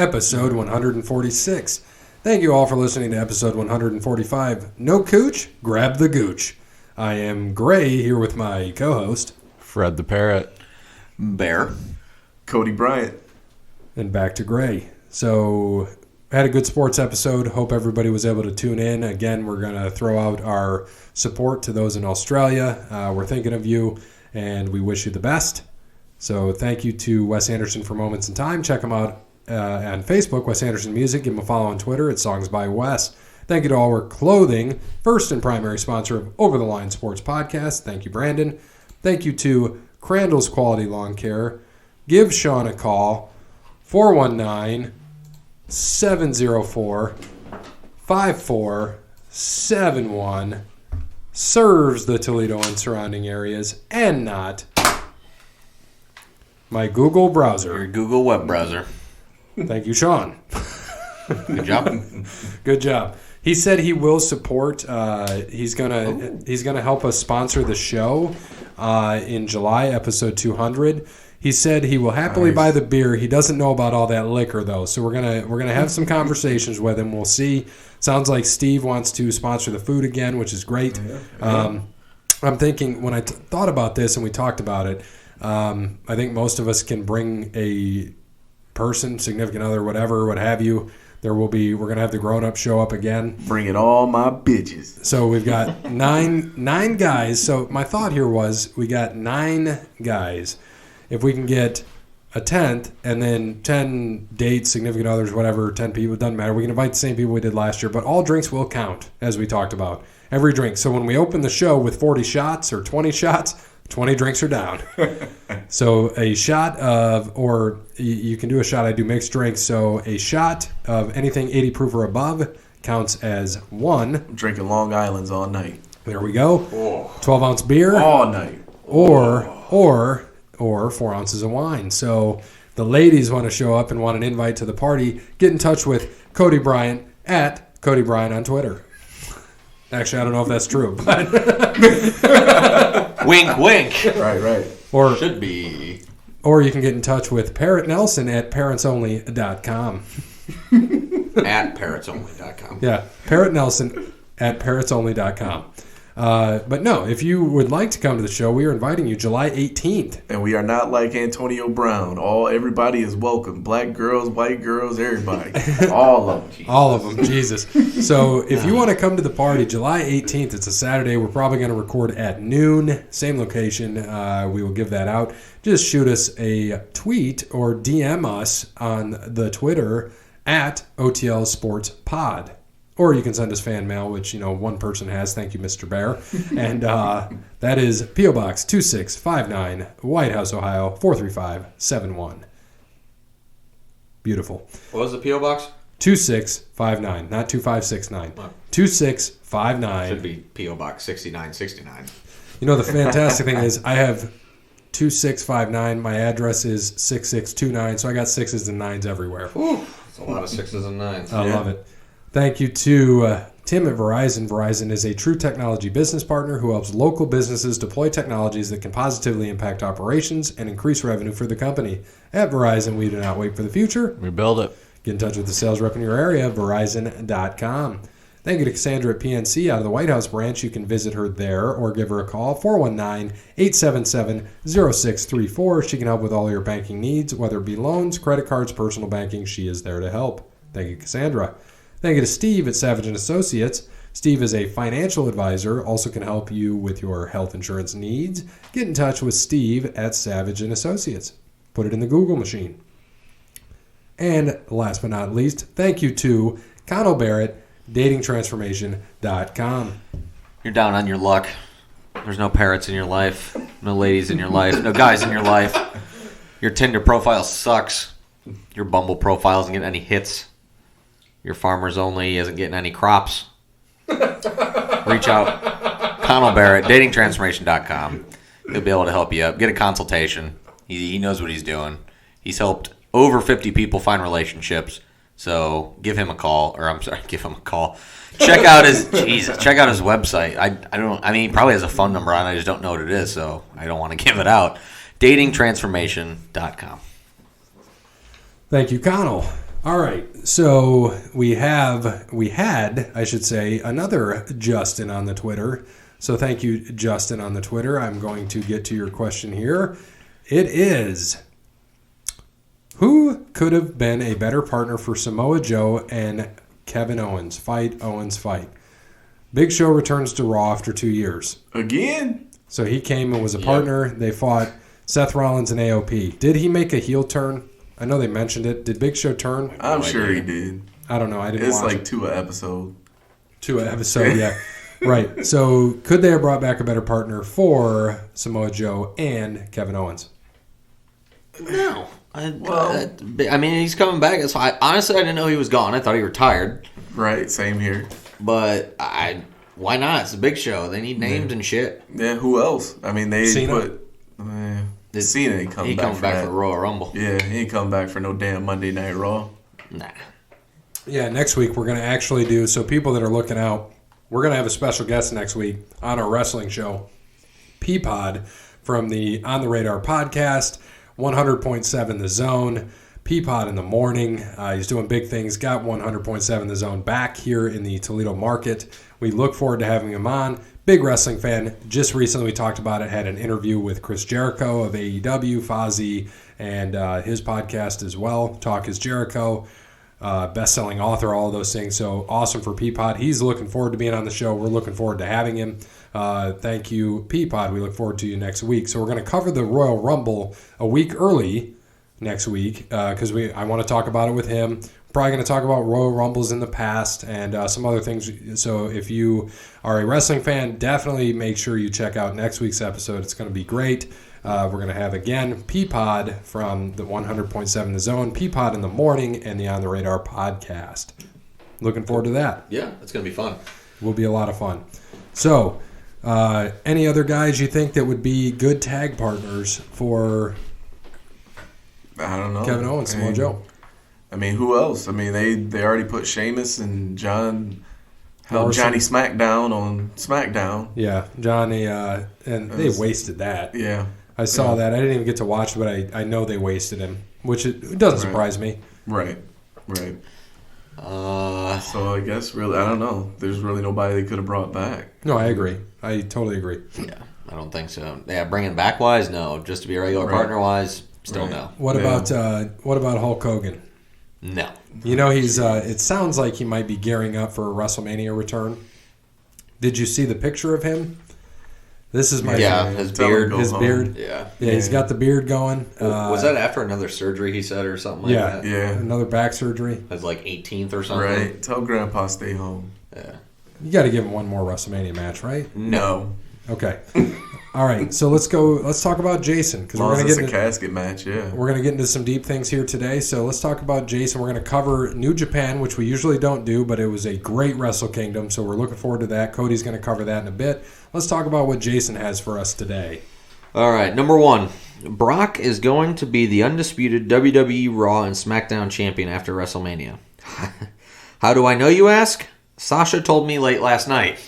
episode 146. Thank you all for listening to episode 145. No Cooch? Grab the Gooch. I am Gray here with my co-host, Fred the Parrot. Bear. Cody Bryant. And back to Gray. So, had a good sports episode. Hope everybody was able to tune in. Again, we're going to throw out our support to those in Australia. We're thinking of you, and we wish you the best. So thank you to Wes Anderson for Moments in Time. Check him out on Facebook, Wes Anderson Music. Give him a follow on Twitter at Songs by Wes. Thank you to All Work Clothing, first and primary sponsor of Over the Line Sports Podcast. Thank you, Brandon. Thank you to Crandall's Quality Lawn Care. Give Sean a call, 419-704-5471. Serves the Toledo and surrounding areas and not my Google browser. Your Google web browser. Thank you, Sean. Good job. Good job. He said he will support. He's gonna help us sponsor the show in July, episode 200. He said he will happily buy the beer. He doesn't know about all that liquor though, so we're gonna have some conversations with him. We'll see. Sounds like Steve wants to sponsor the food again, which is great. I'm thinking when I thought about this and we talked about it. I think most of us can bring a person, significant other, whatever, what have you. We're going to have the grown-up show up again. Bringing all my bitches. So we've got nine guys. So my thought here was we got 9 guys. If we can get a 10th and then 10 dates, significant others, whatever, 10 people, it doesn't matter. We can invite the same people we did last year, but all drinks will count, as we talked about. Every drink. So when we open the show with 40 shots or 20 shots, 20 drinks are down. So a shot of, or you can do a shot, I do mixed drinks. So a shot of anything 80 proof or above counts as 1. I'm drinking Long Island's all night. There we go. 12-ounce beer. All night. Or 4 ounces of wine. So the ladies want to show up and want an invite to the party, get in touch with Cody Bryant at Cody Bryant on Twitter. Actually, I don't know if that's true, but Wink, wink. Right. Or should be. Or you can get in touch with Parrot Nelson at parentsonly.com. At parentsonly.com. Yeah, Parrot Nelson at parentsonly.com. But no, if you would like to come to the show, we are inviting you July 18th. And we are not like Antonio Brown. Everybody is welcome. Black girls, white girls, everybody. All of them. All of them, Jesus. So if you want to come to the party, July 18th, it's a Saturday. We're probably going to record at noon. Same location. We will give that out. Just shoot us a tweet or DM us on the Twitter at OTL Sports Pod. Or you can send us fan mail, which, one person has. Thank you, Mr. Bear. And that is P.O. Box 2659, White House, Ohio, 43571. Beautiful. What was the P.O. Box? 2659, not 2569. What? 2659. Should be P.O. Box 6969. The fantastic thing is I have 2659. My address is 6629, so I got 6s and 9s everywhere. Ooh, that's a lot of 6s and 9s. I love it. Thank you to Tim at Verizon. Verizon is a true technology business partner who helps local businesses deploy technologies that can positively impact operations and increase revenue for the company. At Verizon, we do not wait for the future. We build it. Get in touch with the sales rep in your area, Verizon.com. Thank you to Cassandra at PNC out of the White House branch. You can visit her there or give her a call, 419-877-0634. She can help with all your banking needs, whether it be loans, credit cards, personal banking. She is there to help. Thank you, Cassandra. Thank you to Steve at Savage & Associates. Steve is a financial advisor, also can help you with your health insurance needs. Get in touch with Steve at Savage & Associates. Put it in the Google machine. And last but not least, thank you to Connell Barrett, datingtransformation.com. You're down on your luck. There's no parrots in your life, no ladies in your life, no guys in your life. Your Tinder profile sucks. Your Bumble profile isn't getting any hits. Your Farmers Only isn't getting any crops. Reach out. Connell Barrett, datingtransformation.com. He'll be able to help you up. Get a consultation. He knows what he's doing. He's helped over 50 people find relationships. So give him a call. Give him a call. Check out his website. He probably has a phone number on it. I just don't know what it is, so I don't want to give it out. datingtransformation.com. Thank you, Connell. All right, so we had, I should say, another Justin on the Twitter. So thank you, Justin, on the Twitter. I'm going to get to your question here. It is, who could have been a better partner for Samoa Joe and Kevin Owens? Owens fight. Big Show returns to Raw after 2 years. Again? So he came and was a partner. They fought Seth Rollins and AOP. Did he make a heel turn? I know they mentioned it. Did Big Show turn? I'm sure he did. I don't know. I didn't watch it. It's like 2 an episode. 2 an episode, yeah. Right. So could they have brought back a better partner for Samoa Joe and Kevin Owens? No. I mean, he's coming back. So honestly, I didn't know he was gone. I thought he retired. Right. Same here. But why not? It's a Big Show. They need names and shit. Yeah, who else? I mean, they Cena? Cena ain't coming back. He comes back for the Royal Rumble. Yeah, he ain't coming back for no damn Monday Night Raw. Nah. Yeah, next week we're going to actually do, so people that are looking out, we're going to have a special guest next week on our wrestling show, Peapod, from the On the Radar podcast, 100.7 The Zone, Peapod in the morning. He's doing big things, got 100.7 The Zone back here in the Toledo market. We look forward to having him on. Big wrestling fan. Just recently we talked about it, had an interview with Chris Jericho of AEW, Fozzy, and his podcast as well, Talk is Jericho. Best-selling author, all of those things. So awesome for Peapod. He's looking forward to being on the show. We're looking forward to having him. Thank you, Peapod. We look forward to you next week. So we're going to cover the Royal Rumble a week early next week because I want to talk about it with him. Probably going to talk about Royal Rumbles in the past and some other things. So if you are a wrestling fan, definitely make sure you check out next week's episode. It's going to be great. We're going to have, again, Peapod from the 100.7 The Zone, Peapod in the morning, and the On the Radar podcast. Looking forward to that. Yeah, it's going to be fun. Will be a lot of fun. So, any other guys you think that would be good tag partners for I don't know. Kevin Owens and Joe? I mean, who else? I mean, they already put Sheamus and Johnny SmackDown on SmackDown. Yeah, Johnny, and they wasted that. Yeah. I saw that. I didn't even get to watch it, but I know they wasted him, which it doesn't surprise me. Right. So I guess really, I don't know. There's really nobody they could have brought back. No, I agree. I totally agree. Yeah, I don't think so. Yeah, bringing back wise, no. Just to be a regular partner wise, still no. What about Hulk Hogan? No. You know, he's. It sounds like he might be gearing up for a WrestleMania return. Did you see the picture of him? This is my his beard. His beard. Yeah, he's got the beard going. Was that after another surgery he said or something like that? Yeah, another back surgery. It was like 18th or something. Right. Tell Grandpa stay home. Yeah. You got to give him one more WrestleMania match, right? No. Okay. All right. So let's go. Let's talk about Jason because we're going to get into a casket match. Yeah. We're going to get into some deep things here today. So let's talk about Jason. We're going to cover New Japan, which we usually don't do, but it was a great Wrestle Kingdom. So we're looking forward to that. Cody's going to cover that in a bit. Let's talk about what Jason has for us today. All right. Number 1, Brock is going to be the undisputed WWE Raw and SmackDown champion after WrestleMania. How do I know, you ask? Sasha told me late last night.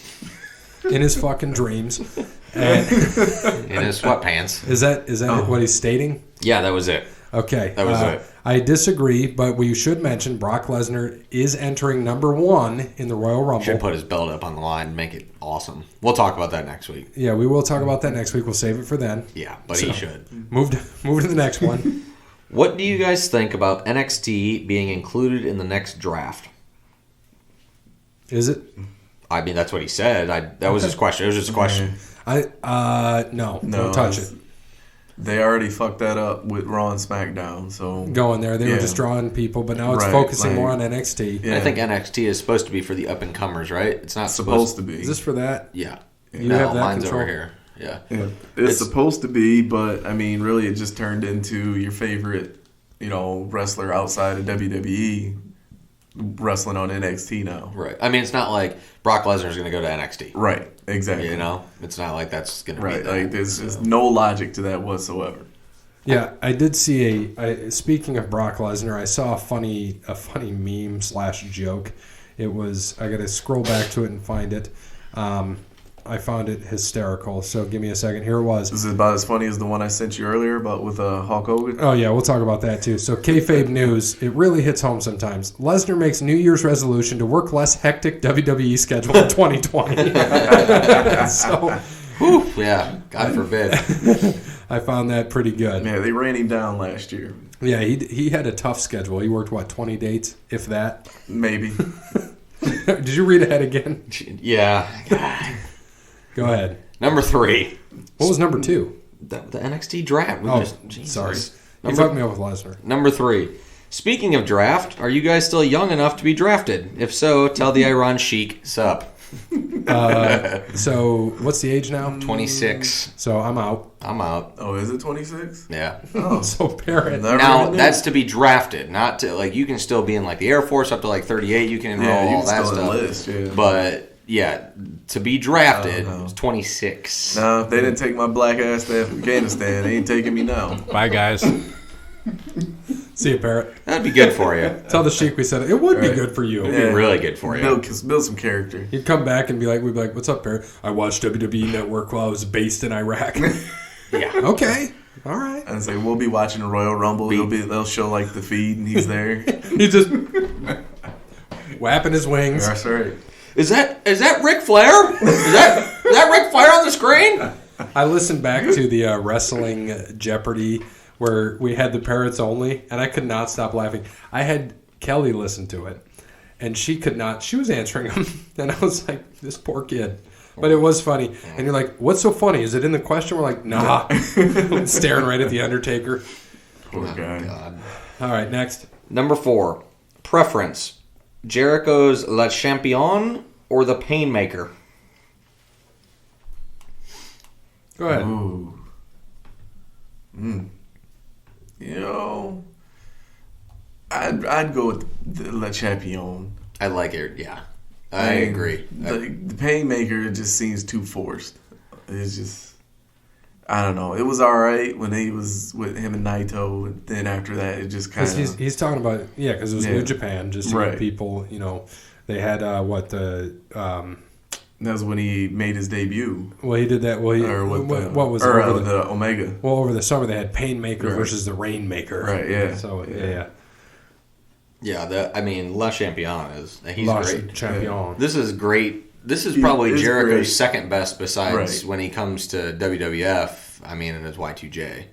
In his fucking dreams. In his sweatpants. Is that what he's stating? Yeah, that was it. Okay. That was it. I disagree, but we should mention Brock Lesnar is entering number 1 in the Royal Rumble. Should put his belt up on the line and make it awesome. We'll talk about that next week. Yeah, we will talk about that next week. We'll save it for then. Yeah, but he should. Move to the next one. What do you guys think about NXT being included in the next draft? Is it? I mean, that's what he said. That was his question. It was just a question. No, don't touch it. They already fucked that up with Raw and SmackDown. So going there, they were just drawing people, but now it's focusing more on NXT. Yeah. I think NXT is supposed to be for the up and comers, right? It's not supposed to be. Is this for that? Yeah. You have that mine's control? over here. Yeah. It's supposed to be, but I mean, really, it just turned into your favorite, wrestler outside of WWE wrestling on NXT now. Right. I mean, it's not like Brock Lesnar is going to go to NXT. Right. Exactly. It's not like that's going to be that. Like there's no logic to that whatsoever. Yeah, I did see speaking of Brock Lesnar, I saw a funny meme / joke. It was, I got to scroll back to it and find it. I found it hysterical. So give me a second. Here it was. This is about as funny as the one I sent you earlier about with Hulk Hogan. Oh, yeah, we'll talk about that, too. So kayfabe news, it really hits home sometimes. Lesnar makes New Year's resolution to work less hectic WWE schedule in 2020. So, Whew, yeah, God forbid. I found that pretty good. Yeah, they ran him down last year. Yeah, he had a tough schedule. He worked, 20 dates, if that? Maybe. Did you read ahead again? Yeah. Go ahead. Number 3. What was number 2? The NXT draft. Sorry. You fucked me up with Lesnar. Number 3. Speaking of draft, are you guys still young enough to be drafted? If so, tell the Iron Sheik sup. So, what's the age now? 26. So, I'm out. I'm out. Oh, is it 26? Yeah. Oh, So, Parrot. Now, that's to be drafted, not to, like, you can still be in, like, the Air Force up to, like, 38. You can enroll, yeah, you all can that still stuff. enlist, yeah. But, yeah, to be drafted, no. it's 26. No, if they didn't take my black ass to Afghanistan, they ain't taking me now. Bye, guys. See you, Parrot. That'd be good for you. Tell the Sheik we said it would be Right. good for you. It'd be really good for you. Build some character. He'd come back and we'd be like, what's up, Parrot? I watched WWE Network while I was based in Iraq. Yeah. Okay. All right. And say we'll be watching the Royal Rumble. They'll show like the feed, and he's there. He's just whapping his wings. That's right. Is that Ric Flair? Is that Ric Flair on the screen? I listened back to the wrestling Jeopardy where we had the Parrots only, and I could not stop laughing. I had Kelly listen to it, and she could not. She was answering them, and I was like, this poor kid. But it was funny. And you're like, what's so funny? Is it in the question? We're like, nah. Staring right at the Undertaker. Poor guy. God. All right, next. Number 4. Preference. Jericho's Le Champion or the Painmaker? Go ahead. Ooh. You know, I'd go with the Le Champion. I like it, yeah. I agree. The Painmaker just seems too forced. It's just, I don't know. It was all right when he was with him and Naito. And then after that, it just kind of... He's talking about, because it was New Japan, just to Right. get people, they had, That was when he made his debut. Well, he did that. Well, what was it? The Omega. Well, over the summer they had Painmaker Right. versus the Rainmaker. Right, yeah. So, Yeah. Yeah, Le Champion he's La great. Champion. This is great. This is probably is Jericho's great. second best besides Right. when he comes to WWF, in his Y2J.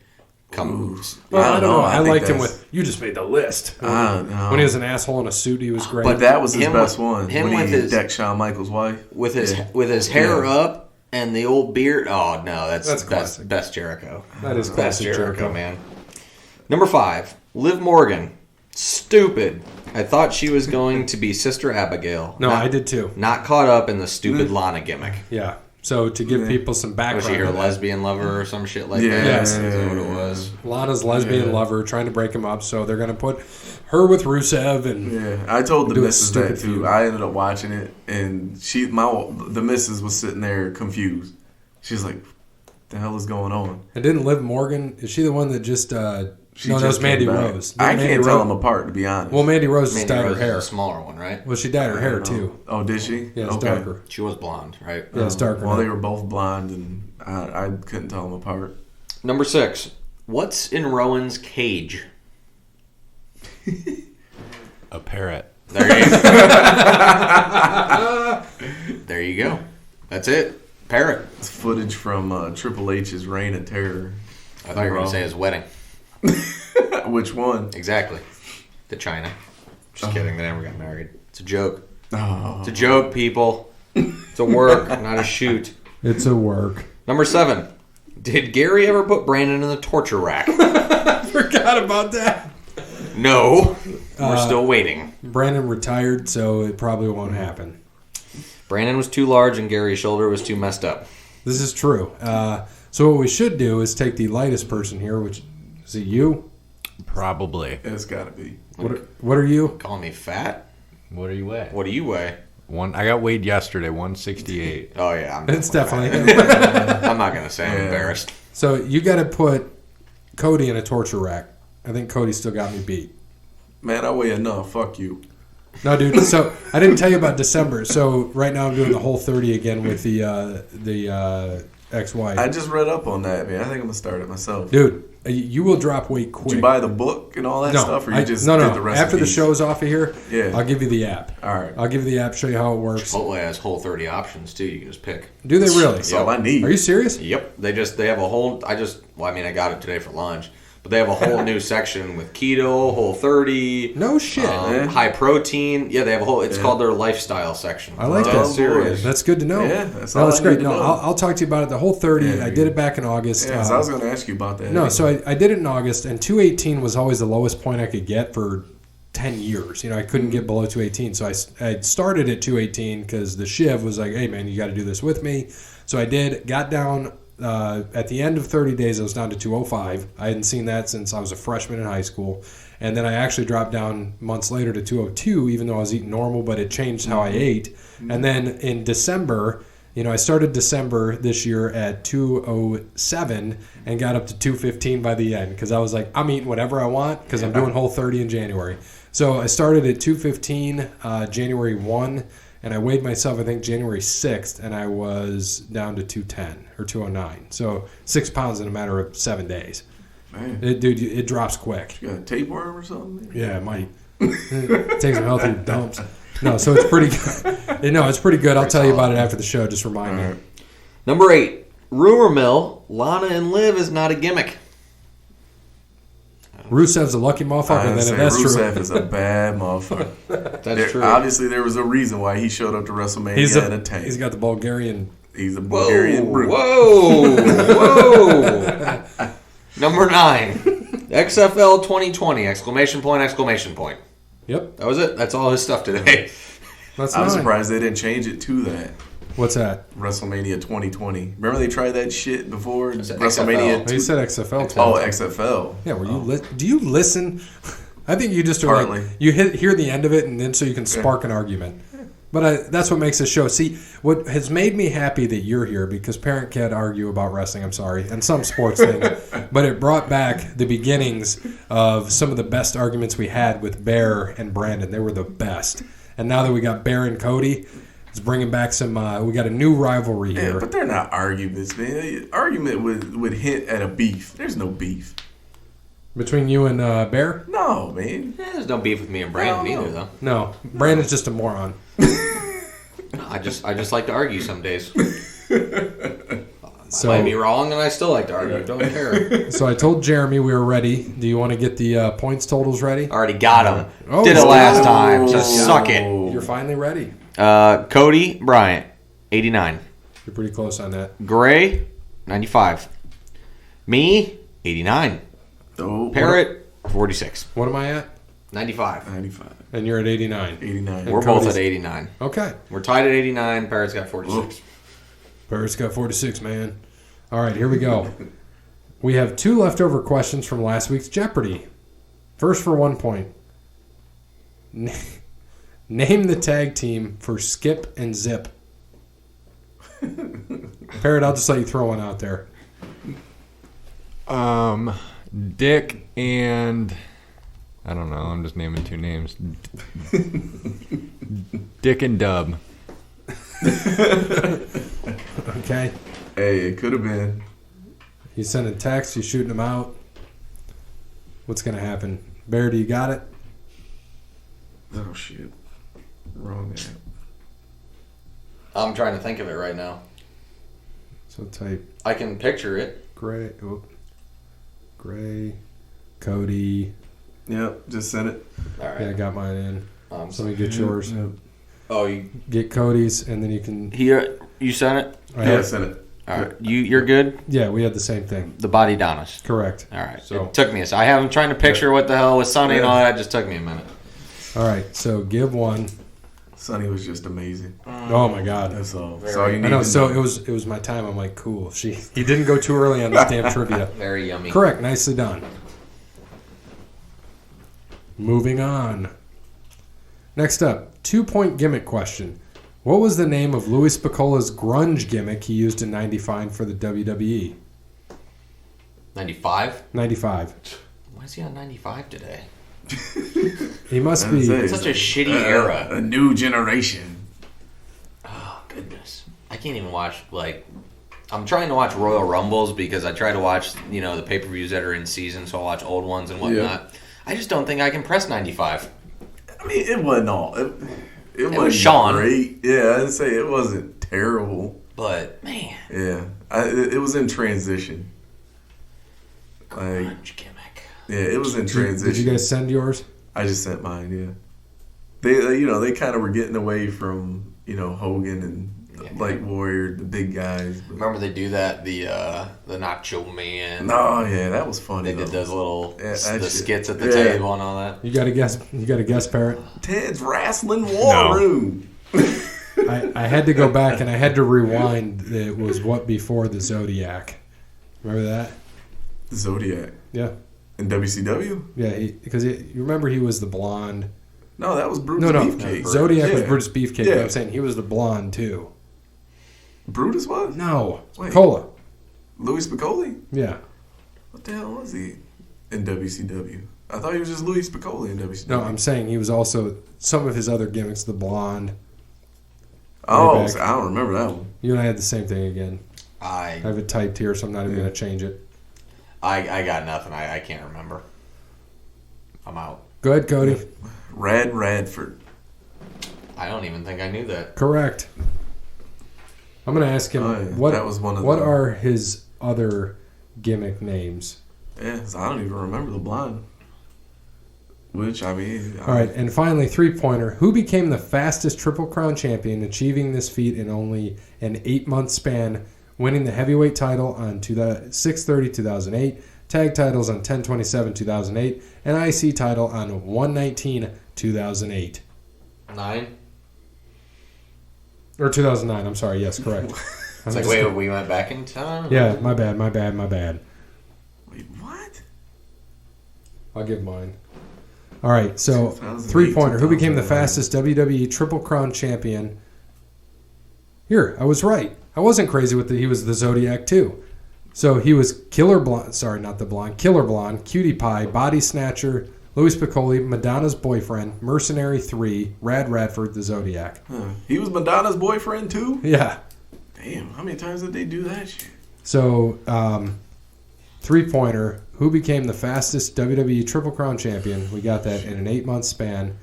Well, I don't know. I think liked him that's- with, you just made the list. No. When he was an asshole in a suit, he was great. But that was his Him best with- one. him when with he his- decked Shawn Michaels' wife. With his hair Yeah. up and the old beard. Oh, no, that's classic. best Jericho. That is Best classic Jericho, man. Number 5, Liv Morgan. Stupid. I thought she was going to be Sister Abigail. No, I did too. Not caught up in the stupid Lana gimmick. Yeah. So to give people some Was background. she her on that, lesbian lover or some shit like Yeah. that? Yes. Is that what it was? Lana's lesbian lover trying to break him up, so they're going to put her with Rusev and Yeah, I told the Do a missus stupid that too. feud. I ended up watching it, and the missus was sitting there confused. She's like, "What the hell is going on?" And didn't Liv Morgan, is she the one that just She no, that was just Mandy came back. Rose. I Mandy can't tell Rose- them apart, to be honest. Well, Mandy Rose just Mandy dyed her Rose is hair. a smaller one, right? Well, she dyed her I hair don't know. too. Oh, did she? Yeah, it's Okay. darker. She was blonde, right? Yeah, it's darker. Well, now. they were both blonde, and I couldn't tell them apart. Number 6. What's in Rowan's cage? A parrot. There you go. There you go. That's it. Parrot. It's footage from Triple H's Reign of Terror. I thought you were going to say his wedding. Which one? Exactly. To China. Just kidding. They never got married. It's a joke. Oh. It's a joke, people. It's a work, not a shoot. It's a work. Number 7. Did Gary ever put Brandon in the torture rack? Forgot about that. No. We're still waiting. Brandon retired, so it probably won't happen. Brandon was too large and Gary's shoulder was too messed up. This is true. So what we should do is take the lightest person here, which is it you? Probably. It's got to be. What are you? Calling me fat? What do you weigh? What do you weigh? I got weighed yesterday, 168. Oh, yeah. It's definitely him. I'm not going to say I'm embarrassed. So you got to put Cody in a torture rack. I think Cody still got me beat. Man, I weigh enough. Fuck you. No, dude. So I didn't tell you about December. So right now I'm doing the Whole30 again with the ex-wife. I just read up on that, man. I think I'm gonna start it myself. Dude, you will drop weight quick. Did you buy the book and all that stuff, or you just no. did the recipes? After the show's off of here, Yeah. I'll give you the app. All right. I'll give you the app, show you how it works. Chipotle has Whole30 options too. You can just pick. Do they really? That's all I need. Are you serious? Yep. They have a whole. I got it today for lunch. But they have a whole new section with keto, Whole30. No shit. High protein. Yeah, they have a whole. It's called their lifestyle section. I like that. Oh, Serious. That's good to know. Yeah, that's all that's I great. need to No, know. I'll talk to you about it. The Whole30, Yeah, I did it back in August. Yeah, so I was going to ask you about that. No, so I did it in August, and 218 was always the lowest point I could get for 10 years. I couldn't get below 218. So I started at 218 because the Shiv was like, hey, man, you got to do this with me. So I did, got down. At the end of 30 days, I was down to 205. I hadn't seen that since I was a freshman in high school. And then I actually dropped down months later to 202, even though I was eating normal, but it changed how I ate. And then in December, I started December this year at 207 and got up to 215 by the end because I was like, I'm eating whatever I want because I'm doing Whole30 in January. So I started at 215 January 1. And I weighed myself, I think, January 6th, and I was down to 210 or 209. So 6 pounds in a matter of 7 days. Man. Dude, it drops quick. You got a tapeworm or something? Yeah, it might. Take some healthy dumps. No, so it's pretty good. No, it's pretty good. I'll tell you about it after the show. Just remind me. Number 8. Rumor mill. Lana and Liv is not a gimmick. Rusev's a lucky motherfucker. Then that's Rusev true. is a bad motherfucker. That's true. Obviously, there was a reason why he showed up to WrestleMania in a tank. He's got the Bulgarian. He's a Bulgarian brute. Whoa! Number 9. XFL 2020! Exclamation point! Exclamation point! Yep, That was it. That's all his stuff today. that's I'm 9. surprised they didn't change it to that. What's that? WrestleMania 2020. Remember they tried that shit before It's WrestleMania? XFL. He said XFL. Oh, XFL. Yeah, were you do you listen? I think you just are like, Partly. you hear the end of it, and then so you can spark an argument. But that's what makes this show. See, what has made me happy that you're here, because parent can't argue about wrestling, I'm sorry, and some sports thing, but it brought back the beginnings of some of the best arguments we had with Bear and Brandon. They were the best. And now that we got Bear and Cody, it's bringing back some, we got a new rivalry Yeah, here. but they're not arguments, man. Argument would hint at a beef. There's no beef. Between you and Bear? No, man. There's no beef with me and Brandon either, though. No, Brandon's just a moron. I just like to argue some days. So, I might be wrong, and I still like to argue. Don't care. So I told Jeremy we were ready. Do you want to get the points totals ready? Already got him. Oh, Did it so- last time. Just suck it. You're finally ready. Cody Bryant, 89. You're pretty close on that. Gray, 95. Me, 89. Oh, Parrot, 46. What am I at? 95. 95. And you're at 89. 89. We're Cody's- both at 89. Okay. We're tied at 89. Parrot's got 46. Paris got 46, man. All right, here we go. We have 2 leftover questions from last week's Jeopardy. First for 1 point. Name the tag team for Skip and Zip. Parrot, I'll just let you throw one out there. Dick and I don't know. I'm just naming 2 names. Dick and Dub. Okay. Hey, it could have been. You sending texts, you shooting them out. What's going to happen? Bear, do you got it? Oh, shit. Wrong app. I'm trying to think of it right now. So type I can picture it. Gray, Cody. Yep, just sent it. All right. Yeah, I got mine in. Um, So let me get yours. Yep. Oh, you Get Cody's, and then you can. here? You sent it. I Yeah, have- sent it. All right. You're good. yeah, we had the same thing. The body Donis. Correct. All right. So- It took me. I have. I'm trying to picture what the hell was Sunny and all that. It just took me a minute. All right, so give one. Sonny was just amazing. Oh my God. That's all. Very- That's all you need I know. to So know. it was my time. I'm like, cool. He didn't go too early on this damn trivia. Very yummy. Correct. Nicely done. Moving on. Next up, 2-point gimmick question. What was the name of Louis Spiccola's grunge gimmick he used in '95 for the WWE? 95. 95. Why is he on 95 today? He must be. It's such a shitty era. A new generation. Oh, goodness. I can't even watch, like... I'm trying to watch Royal Rumbles because I try to watch, the pay-per-views that are in season, so I'll watch old ones and whatnot. Yeah. I just don't think I can press 95. I mean, it wasn't all... It was Sean. Great. Yeah, I'd say it wasn't terrible. But, man. Yeah. It was in transition. Grunge gimmick. Yeah, it was in transition. Did you guys send yours? I just sent mine, yeah. They kind of were getting away from, Hogan and... like Warrior, the big guys. But. Remember they do that, the Nacho Man. Oh yeah, that was funny. They did those little skits at the table and all that. You got to guess, Parrot. Ted's Wrestling War Room. I had to go back and I had to rewind. It was what before the Zodiac. Remember that? The Zodiac. Yeah. In WCW. Yeah, because you remember he was the blonde. No, that was Brutus Beefcake. No. Zodiac was Brutus Beefcake. Yeah. But I'm saying he was the blonde too. Brutus was? No. Wait. Cola. Louis Spicolli? Yeah. What the hell was he in WCW? I thought he was just Louis Spicolli in WCW. No, I'm saying he was also some of his other gimmicks, the blonde. Oh, so I don't remember that one. You and I had the same thing again. I have it typed here, so I'm not even going to change it. I got nothing. I can't remember. I'm out. Go ahead, Cody. Radford. I don't even think I knew that. Correct. I'm going to ask him what are his other gimmick names. Yeah, I don't even remember the blonde. Which, I mean... All right, and finally, three-pointer. Who became the fastest Triple Crown champion, achieving this feat in only an 8-month span, winning the heavyweight title on 6/30/2008, tag titles on 10/27/2008, and IC title on 1/19/2008? 9? Or 2009, I'm sorry. Yes, correct. It's like, wait, we went back in time? Yeah, my bad. Wait, what? I'll give mine. All right, so three-pointer. Who became the fastest WWE Triple Crown champion? Here, I was right. I wasn't crazy with he was the Zodiac, too. So he was Killer Blonde. Sorry, not the blonde. Killer Blonde, Cutie Pie, Body Snatcher, Louis Spicolli, Madonna's boyfriend, Mercenary 3, Radford, the Zodiac. Huh. He was Madonna's boyfriend, too? Yeah. Damn, how many times did they do that shit? So, three-pointer. Who became the fastest WWE Triple Crown champion? We got that in an 8-month span.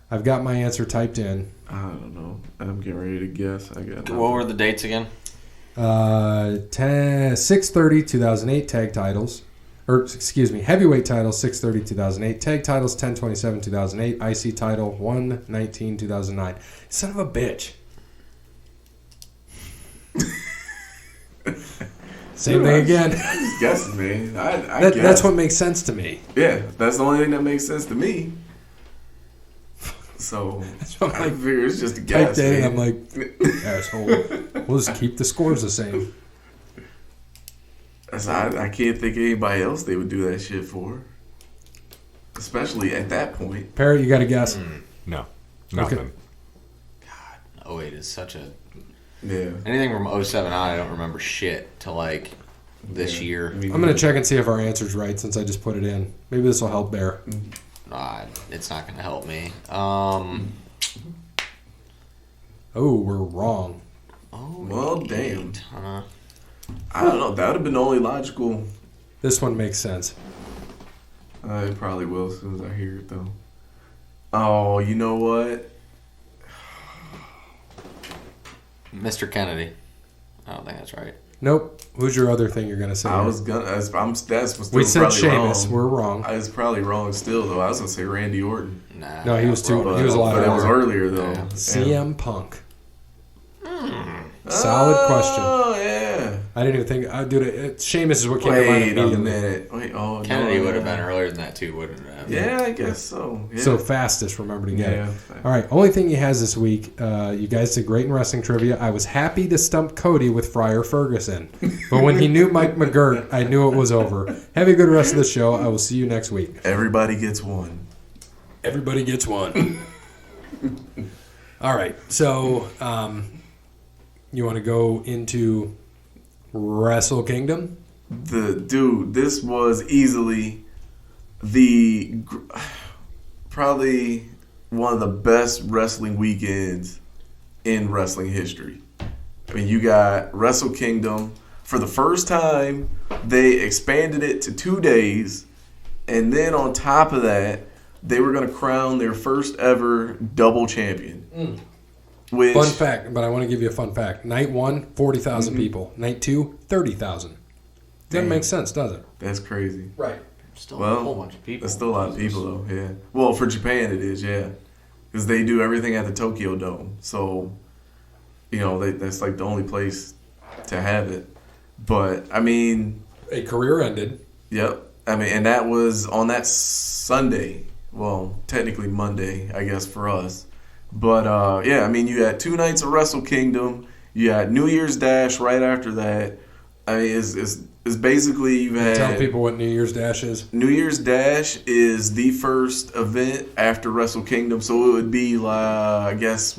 I've got my answer typed in. I don't know. I'm getting ready to guess. What were the dates again? 6/30/2008 tag titles. Heavyweight titles 6/30/2008. Tag titles 10/27/2008. IC title 1/19/2009. Son of a bitch. Same thing again. I'm just guessing, man. That's what makes sense to me. Yeah, that's the only thing that makes sense to me. So I figure it's just a guess. And I'm like, asshole. We'll just keep the scores the same. I can't think of anybody else they would do that shit for. Especially at that point. Parrot, you got to guess? No. Nothing. Okay. God, 08 is such a... Yeah. Anything from 07 on, I don't remember shit to like this year. I'm going to check and see if our answer's right since I just put it in. Maybe this will help Bear. It's not going to help me. We're wrong. Oh, well, damn. Huh? I don't know. That would have been the only logical. This one makes sense. It probably will as soon as I hear it, though. Oh, you know what? Mr. Kennedy. I don't think that's right. Nope. Who's your other thing you're going to say? I was gonna. That's still we said Sheamus. Wrong. We're wrong. I was probably wrong still, though. I was gonna say Randy Orton. Nah. No, he was a lot. But it was earlier though. Yeah. CM Punk. Solid question. Oh yeah. I didn't even think. Dude, Sheamus is what came to mind Wait a immediately. minute. Kennedy would have been earlier than that too, wouldn't it? Yeah, I guess so. Yeah. So fastest, remember to get it. Yeah. All right, only thing he has this week, you guys did great in wrestling trivia. I was happy to stump Cody with Friar Ferguson. But when he knew Mike McGirt, I knew it was over. Have a good rest of the show. I will see you next week. Everybody gets one. Everybody gets one. All right, so you want to go into Wrestle Kingdom? This was easily the probably one of the best wrestling weekends in wrestling history. I mean, you got Wrestle Kingdom. For the first time, they expanded it to 2 days. And then on top of that, they were going to crown their first ever double champion. Which, fun fact, but I want to give you a fun fact. Night 1, 40,000 people. Night 2, 30,000. Doesn't make sense, does it? That's crazy. Right. Still a whole bunch of people. That's still a lot of people, though, yeah. Well, for Japan it is, yeah. Because they do everything at the Tokyo Dome. So, that's like the only place to have it. But, I mean... A career ended. Yep. I mean, and that was on that Sunday. Well, technically Monday, I guess, for us. But, yeah, I mean, you had 2 nights of Wrestle Kingdom. You had New Year's Dash right after that. I mean, it's basically you've had... Tell people what New Year's Dash is. New Year's Dash is the first event after Wrestle Kingdom. So it would be, I guess,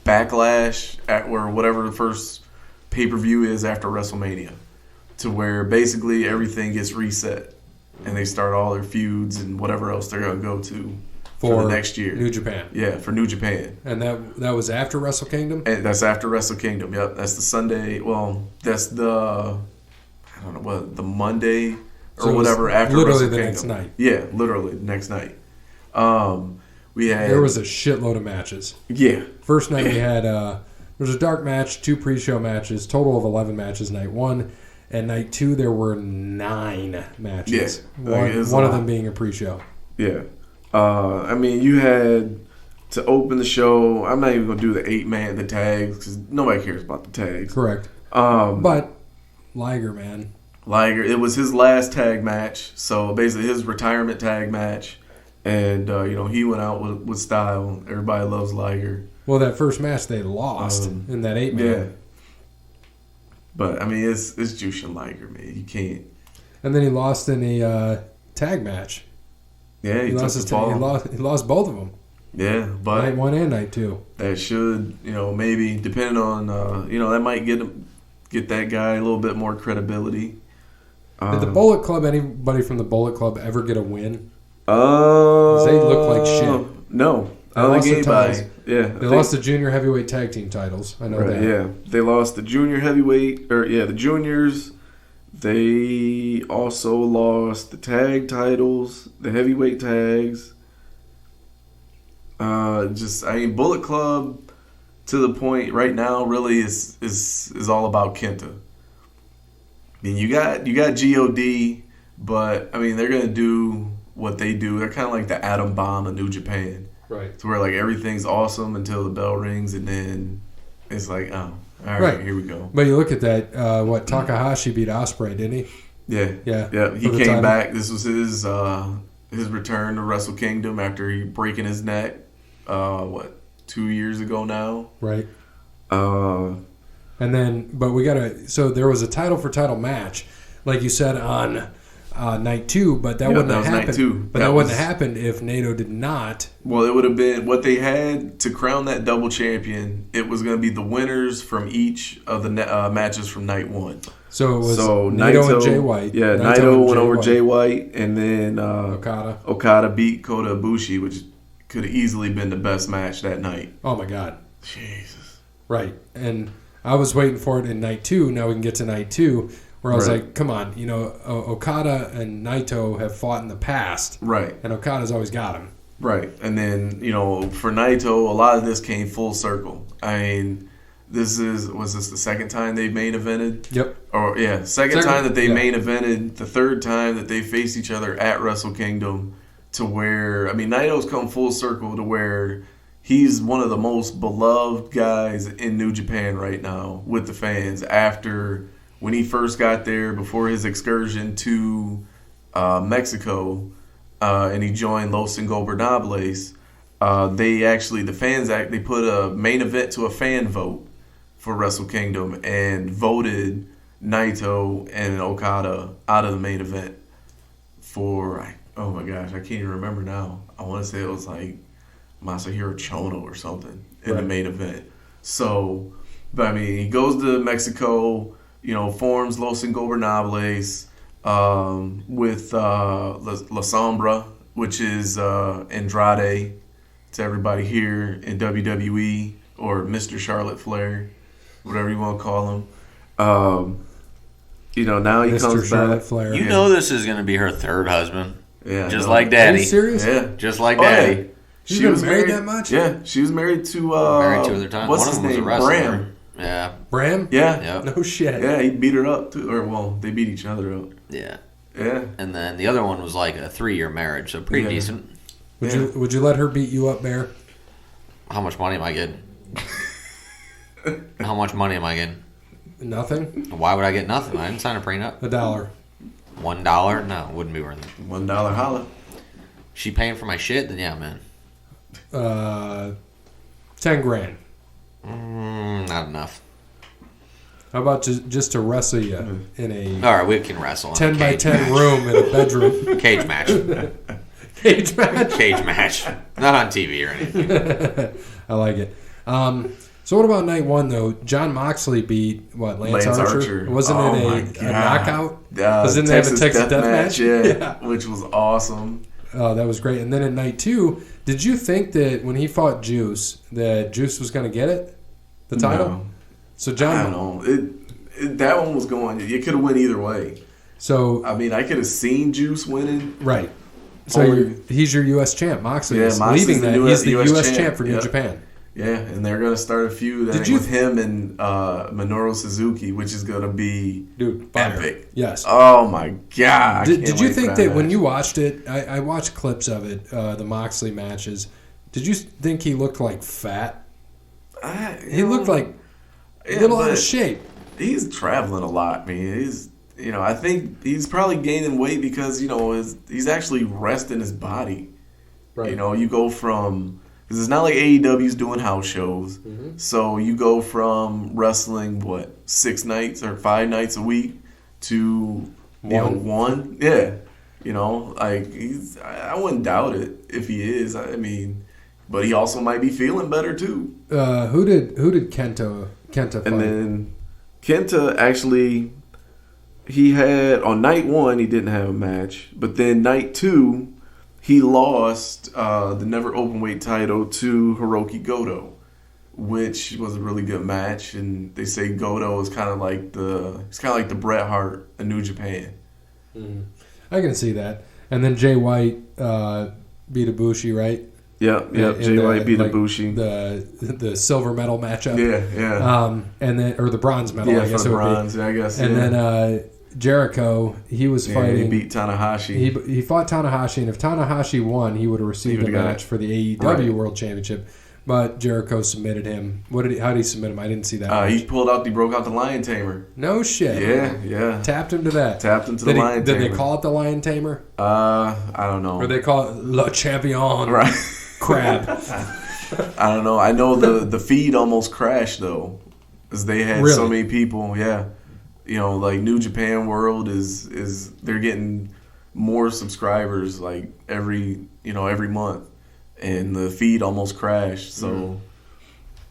Backlash, or whatever the first pay-per-view is after WrestleMania. To where basically everything gets reset. And they start all their feuds and whatever else they're going to go to for the next year. New Japan. Yeah, for New Japan. And that was after Wrestle Kingdom? And that's after Wrestle Kingdom, yep. That's the Sunday. Well, that's the Monday or so whatever after literally Wrestle the Kingdom. next night. Yeah, literally the next night. There was a shitload of matches. Yeah. First night we had there was a dark match, 2 pre-show matches, total of 11 matches night 1. And night 2 there were 9 matches. Yeah. One of them being a pre-show. Yeah. I mean, you had to open the show. I'm not even going to do the 8-man, the tags, because nobody cares about the tags. Correct. But Liger, man. Liger, it was his last tag match. So basically his retirement tag match. And, he went out with style. Everybody loves Liger. Well, that first match they lost in that 8-man. Yeah. But, I mean, it's Jushin Liger, man. You can't. And then he lost in the tag match. Yeah, he lost took the fall. He lost both of them. Yeah, but night 1 and night 2. That should, maybe depending on, that might get that guy a little bit more credibility. Did the Bullet Club, anybody from the Bullet Club ever get a win? They look like shit. No, I don't think anybody. Yeah, they lost the junior heavyweight tag team titles. I know that. Yeah, they lost the junior heavyweight, the juniors. They also lost the tag titles, the heavyweight tags. Bullet Club to the point right now really is all about Kenta. I mean, you got God, but I mean they're gonna do what they do. They're kind of like the atom bomb of New Japan, right? To where like everything's awesome until the bell rings, and then it's like, oh, all right, here we go. But you look at that. Takahashi beat Ospreay, didn't he? Yeah. He came back. This was his return to Wrestle Kingdom after he breaking his neck. 2 years ago now? Right. And then, but we gotta. So there was a title for title match, like you said on night 2, but that wouldn't have happened. Night 2. But that wouldn't have happened if NATO did not. Well, it would have been what they had to crown that double champion. It was going to be the winners from each of the matches from night 1. So it was Naito and Jay White. Yeah, Naito went over Jay White, and then Okada beat Kota Ibushi, which could have easily been the best match that night. Oh my God. Jesus. Right, and I was waiting for it in night 2. Now we can get to night 2. Where I was like, come on, Okada and Naito have fought in the past. Right. And Okada's always got him. Right. And then, for Naito, a lot of this came full circle. I mean, was this the second time they main evented? Yep. Second time that they main evented, the third time that they faced each other at Wrestle Kingdom, to where, I mean, Naito's come full circle to where he's one of the most beloved guys in New Japan right now with the fans after... When he first got there, before his excursion to Mexico, and he joined Los Ingobernables, they put a main event to a fan vote for Wrestle Kingdom and voted Naito and Okada out of the main event for, oh my gosh, I can't even remember now. I want to say it was like Masahiro Chono or something in the main event. So, but I mean, he goes to Mexico, forms Los Ingobernables with La Sombra which is Andrade to everybody here in WWE, or Mr. Charlotte Flair, whatever you want to call him. Now he Mr. comes Charlotte back. Flair. You know this is going to be her third husband. Yeah, Just no. like Are Daddy. you serious? Yeah. Just like Oh, Daddy. yeah. She's been married that much? Yeah, she was married to Married two other times. what's One of his them was a name? wrestler. Bram. Yeah. Bram? Yeah. Yep. No shit. Yeah, he beat her up too. Or well, they beat each other up. Yeah. Yeah. And then the other one was like a 3-year marriage, so pretty Yeah. decent. Would you let her beat you up, Bear? How much money am I getting? How much money am I getting? Nothing? Why would I get nothing? I didn't sign a prenup. $1. $1? No, it wouldn't be worth it. $1 holla. She paying for my shit? Then yeah, man. 10 grand. Not enough. How about just to wrestle you in a All right, we can wrestle. in a 10 by cage 10 match. room in a bedroom Cage match. cage match? Cage match. Not on TV or anything. I like it. So what about night one though? John Moxley beat what? Lance Archer? Wasn't it a knockout? Doesn't they have a Texas death match? Yeah, which was awesome. Oh, that was great. And then in night two, did you think that when he fought Juice, that Juice was going to get it, the title? No. So I John, don't know. That one was going. It could have went either way. so I mean, I could have seen Juice winning. right. So he's your U.S. champ. Moxley is Moxley's leaving that. He's the US U.S. champ for New Yep. Japan. Yeah, and they're gonna start a feud Did you with him and Minoru Suzuki, which is gonna be Dude, fire. epic. Yes. Oh my god! Did you think that when match. you watched it, I watched clips of it, the Moxley matches, did you think he looked like fat? He looked like a little out of shape. He's traveling a lot, man. I think he's probably gaining weight because he's actually resting his body. Right. You go from, because it's not like AEW's doing house shows, so you go from wrestling 6 nights or 5 nights a week to one. Yeah, I wouldn't doubt it if he is. I mean, but he also might be feeling better too. Who did Kenta fight? And then Kenta actually, he had on night 1 he didn't have a match, but then night 2 he lost the never openweight title to Hiroki Goto, which was a really good match. And they say Goto is kind of like the Bret Hart of New Japan. I can see that. And then Jay White beat Ibushi, right? Yep. Jay White beat Ibushi. The silver medal matchup. Yeah. And then or the bronze medal, I guess for it the would be. bronze. I guess. And then Jericho, he was fighting. He beat Tanahashi. He fought Tanahashi, and if Tanahashi won, he would have received a match for the AEW World Championship. But Jericho submitted him. How did he submit him? I didn't see that. He broke out the Lion Tamer. No shit. Yeah. Tapped him to that. Tapped him to the Lion Tamer. Did they call it the Lion Tamer? I don't know. Or they call it Le Champion Right. Crab. I don't know. I know the feed almost crashed though, because they had so many people. Yeah, like New Japan World is they're getting more subscribers like every month, and the feed almost crashed. So,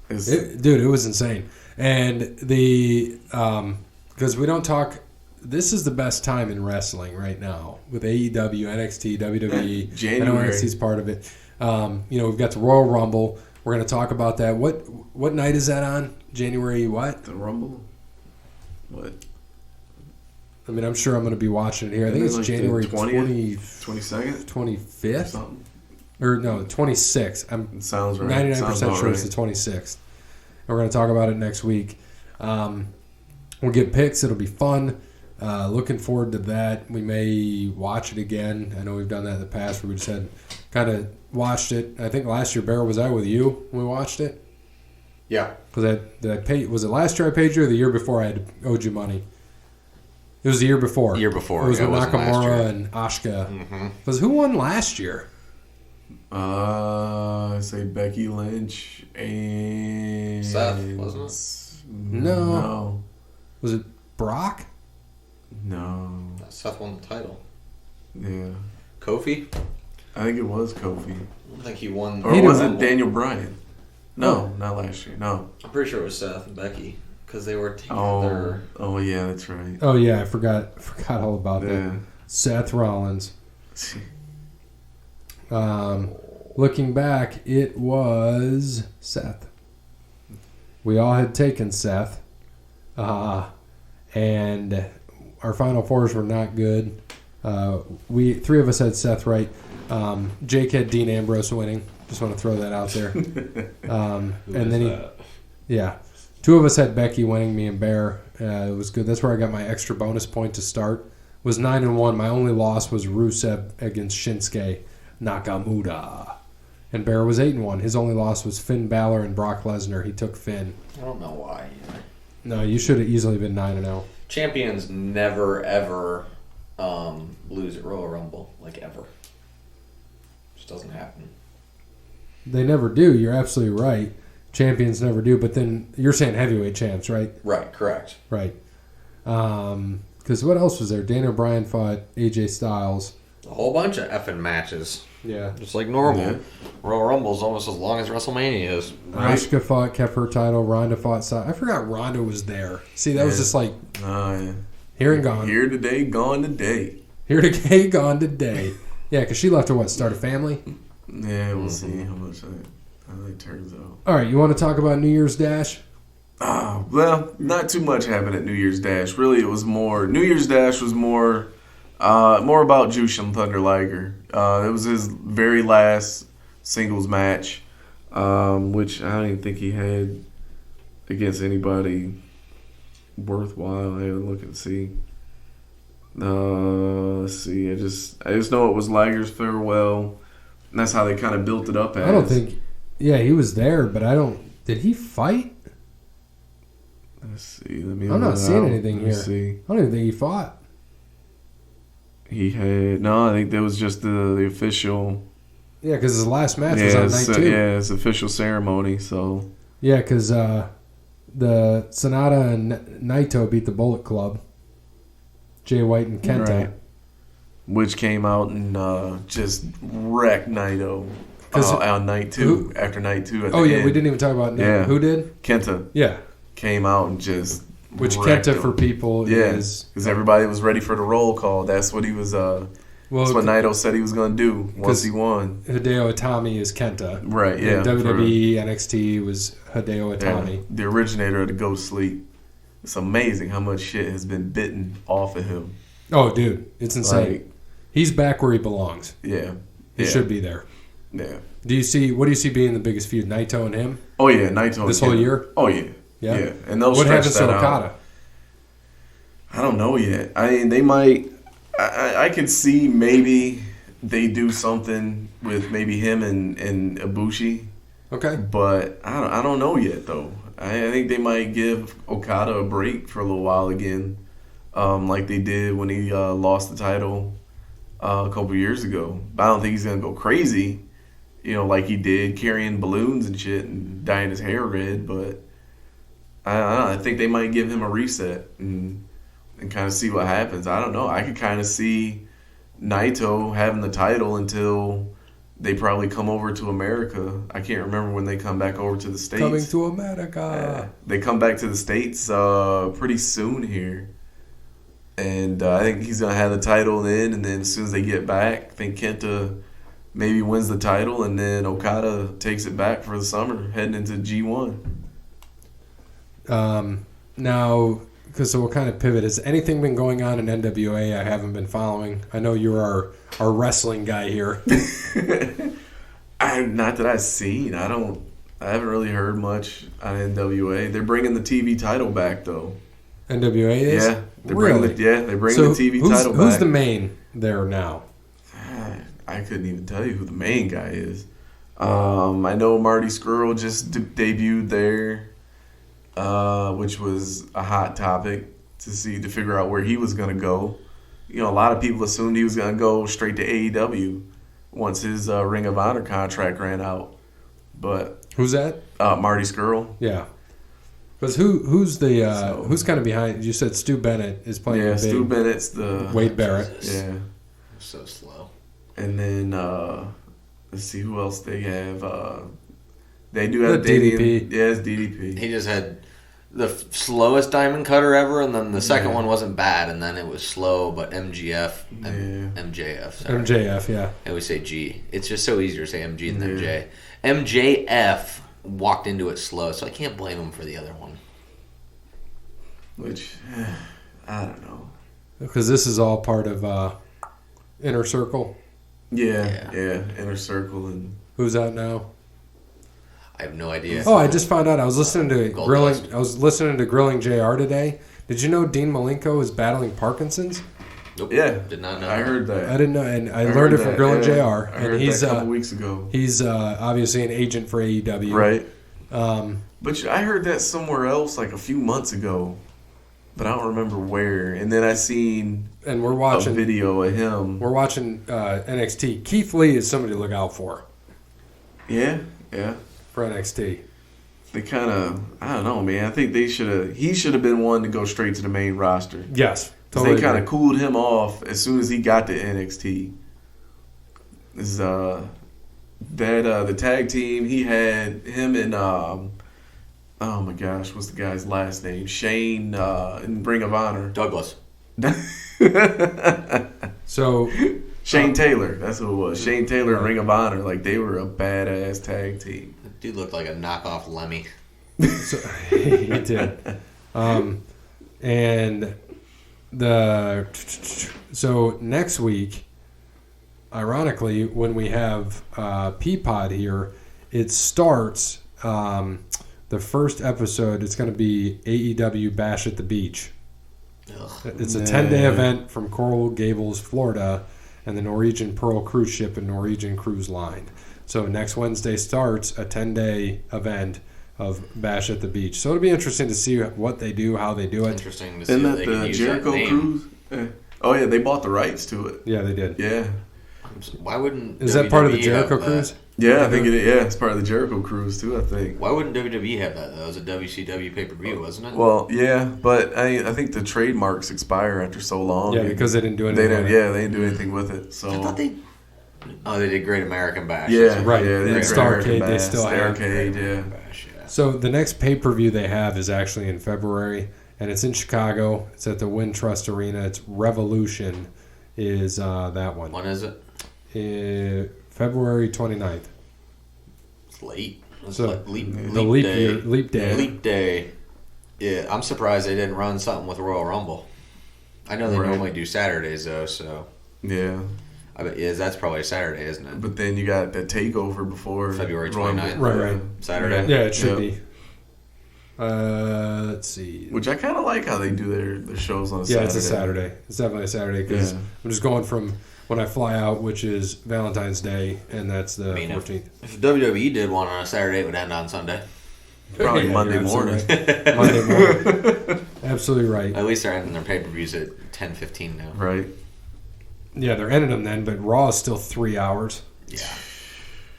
it was insane. And because we don't talk. This is the best time in wrestling right now with AEW, NXT, WWE. January. I know NXT's part of it. We've got the Royal Rumble. We're going to talk about that. What night is that on? January what? The Rumble? What? I mean, I'm sure I'm going to be watching it here. I think it's like January 20th, 22nd? 25th? Something. Or no, 26th. It sounds right. 99% sure it's the 26th. And we're going to talk about it next week. We'll get picks. It'll be fun. Looking forward to that. We may watch it again. I know we've done that in the past where we just had kind of watched it. I think last year, Bear, was I with you when we watched it? Yeah. Because did I pay? Was it last year I paid you or the year before I owed you money? It was the year before. Year before. It was with wasn't last year. Nakamura and Asuka. Because who won last year? I say Becky Lynch and Seth, wasn't it? No. Was it Brock? No. Seth won the title. Yeah. Kofi? I think it was Kofi. I don't think he won. Or was it Daniel Bryan? No, not last year. No. I'm pretty sure it was Seth and Becky because they were together. Oh yeah, that's right. Oh yeah, I forgot all about Yeah. that. Seth Rollins. Looking back, it was Seth. We all had taken Seth. And our Final Fours were not good. Three of us had Seth right. Jake had Dean Ambrose winning. Just want to throw that out there. And then two of us had Becky winning, me and Bear. It was good. That's where I got my extra bonus point to start. Was 9-1. My only loss was Rusev against Shinsuke Nakamura. And Bear was 8-1. His only loss was Finn Balor and Brock Lesnar. He took Finn. I don't know why. No, you should have easily been 9-0. Champions never, ever lose at Royal Rumble. Like, ever. Just doesn't happen. They never do. You're absolutely right. Champions never do. But then you're saying heavyweight champs, right? Right, correct. Right. Because what else was there? Daniel Bryan fought AJ Styles. A whole bunch of effing matches. Yeah. Just like normal. Yeah. Royal Rumble's almost as long as WrestleMania is. Right. Asuka fought, kept her title. Ronda fought. I forgot Ronda was there. See, that was just like here and gone. Here today, gone today. Here today, gone today. Yeah, because she left to start a family? Yeah, we'll see how much that turns out. All right, you want to talk about New Year's Dash? Well, not too much happened at New Year's Dash. Really, it was more. New Year's Dash was more about Jushin Thunder Liger. It was his very last singles match, which I don't even think he had against anybody worthwhile. I had to look and see. Let's see. I just know it was Liger's farewell. And that's how they kind of built it up as. I don't think. Yeah, he was there, but I don't. Did he fight? Let's see. I'm not seeing anything here. See. I don't even think he fought. He had I think that was just the official. Yeah, because his last match was on night 2. Yeah, it's official ceremony. So yeah, because the Sonata and Naito beat the Bullet Club. Jay White and Kenta. Right. Which came out and just wrecked Naito on night 2. After night 2. At the end. We didn't even talk about Naito. Yeah. Who did? Kenta. Yeah. Came out and just. Which Kenta for people is. Because everybody was ready for the roll call. That's what he was. That's what Naito said he was going to do once he won. Hideo Itami is Kenta. Right, yeah. WWE, NXT was Hideo Itami. Yeah, the originator of the Go Sleep. It's amazing how much shit has been bitten off of him. Oh, dude. It's insane. He's back where he belongs. Yeah. He should be there. Yeah. What do you see being the biggest feud? Naito and him? Oh, yeah. Naito this whole year? Oh, yeah. Yeah. And they'll what stretch happens that to out. Okada? I don't know yet. I mean, they might. I could see maybe they do something with maybe him and Ibushi. Okay. But I don't know yet, though. I think they might give Okada a break for a little while again, like they did when he lost the title a couple years ago. But I don't think he's going to go crazy, like he did, carrying balloons and shit and dyeing his hair red. But I think they might give him a reset and kind of see what happens. I don't know. I could kind of see Naito having the title until they probably come over to America. I can't remember when they come back over to the States. Coming to America. They come back to the States pretty soon here. And I think he's going to have the title then. And then as soon as they get back, I think Kenta maybe wins the title. And then Okada takes it back for the summer, heading into G1. Now, so we'll kind of pivot. Has anything been going on in NWA I haven't been following? I know you're our wrestling guy here. Not that I've seen. I haven't really heard much on NWA. They're bringing the TV title back though. NWA is? Yeah. They're really? bringing the TV title back. Who's the main there now? I couldn't even tell you who the main guy is. I know Marty Scurll just debuted there. Which was a hot topic to figure out where he was going to go. A lot of people assumed he was going to go straight to AEW once his Ring of Honor contract ran out. But who's that? Marty Scurll. Yeah. Because who's kind of behind? You said Stu Bennett is playing. Yeah, Stu Bennett's the Wade Barrett. Yeah. So slow. And then let's see who else they have. They do have DDP. Yeah, it's DDP. He just had the slowest diamond cutter ever, and then the second one wasn't bad, and then it was slow, but MGF, MJF. Sorry. MJF, yeah. I always say G. It's just so easier to say MG than MJ. MJF walked into it slow, so I can't blame him for the other one. Which, I don't know. Because this is all part of Inner Circle. Yeah, Inner Circle. And who's out now? I have no idea. Oh, I just found out. I was listening to Gold Grilling. Dust. I was listening to Grilling JR today. Did you know Dean Malenko is battling Parkinson's? Nope. Yeah, Did not know. I heard that. I didn't know, and I learned it from Grilling JR. I heard And he's that a couple weeks ago. He's obviously an agent for AEW. Right. Um, But I heard that somewhere else like a few months ago, but I don't remember where. And then I seen and we're watching a video of him. We're watching NXT. Keith Lee is somebody to look out for Yeah. for NXT. They kind of, I don't know, man. I think he should have been one to go straight to the main roster. Yes, Totally they kind of cooled him off as soon as he got to NXT. Is the tag team he had him and oh my gosh, what's the guy's last name? Shane in Ring of Honor. Douglas. So Shane Taylor, that's who it was. Shane Taylor in Ring of Honor, like they were a badass tag team. That dude looked like a knockoff Lemmy. So, he did. And so next week, ironically, when we have Peapod here, it starts the first episode. It's going to be AEW Bash at the Beach. Ugh. It's a 10-day event from Coral Gables, Florida, and the Norwegian Pearl cruise ship and Norwegian Cruise Line. So next Wednesday starts a 10-day event of Bash at the Beach. So it'll be interesting to see what they do, how they do it. Interesting to see Isn't if that they can the use Jericho that name. Cruise? Oh yeah, they bought the rights to it. Yeah, they did. Yeah. Why wouldn't Is that part of the WWE Jericho have Cruise? that? Yeah, I think it is. Yeah, it's part of the Jericho Cruise too, I think. Why wouldn't WWE have that? That was a WCW pay-per-view, wasn't it? Well, yeah, but I think the trademarks expire after so long. Yeah, because they didn't do anything. They didn't. with it. Yeah, they didn't do anything with it. So I thought they. Oh, they did Great American Bash. Yeah, Right. Yeah, they did Starrcade, American they Bash, still have. Starrcade, yeah. Bash, yeah. So the next pay-per-view they have is actually in February, and it's in Chicago. It's at the Wintrust Arena. It's Revolution is that one. When is it? February 29th. It's late. It's So, like leap the leap day. Leap day. Yeah, I'm surprised they didn't run something with Royal Rumble. I know they Right. normally do Saturdays though, so Yeah. I bet that's probably a Saturday, isn't it? But then you got the takeover before February Royal 29th. Rumble. Right. Saturday. Yeah, it should Yeah. be. Let's see. Which I kind of like how they do their shows on a Yeah, Saturday. it's a Saturday. It's definitely a Saturday because Yeah. I'm just going from when I fly out, which is Valentine's Day, and that's the I mean, 14th. if WWE did one on a Saturday, it would end on Sunday. Probably Yeah, Monday you're morning. absolutely right. Monday morning. Absolutely right. At least they're ending their pay-per-views at 10:15 now. Right. Yeah, they're ending them then, but Raw is still 3 hours. Yeah.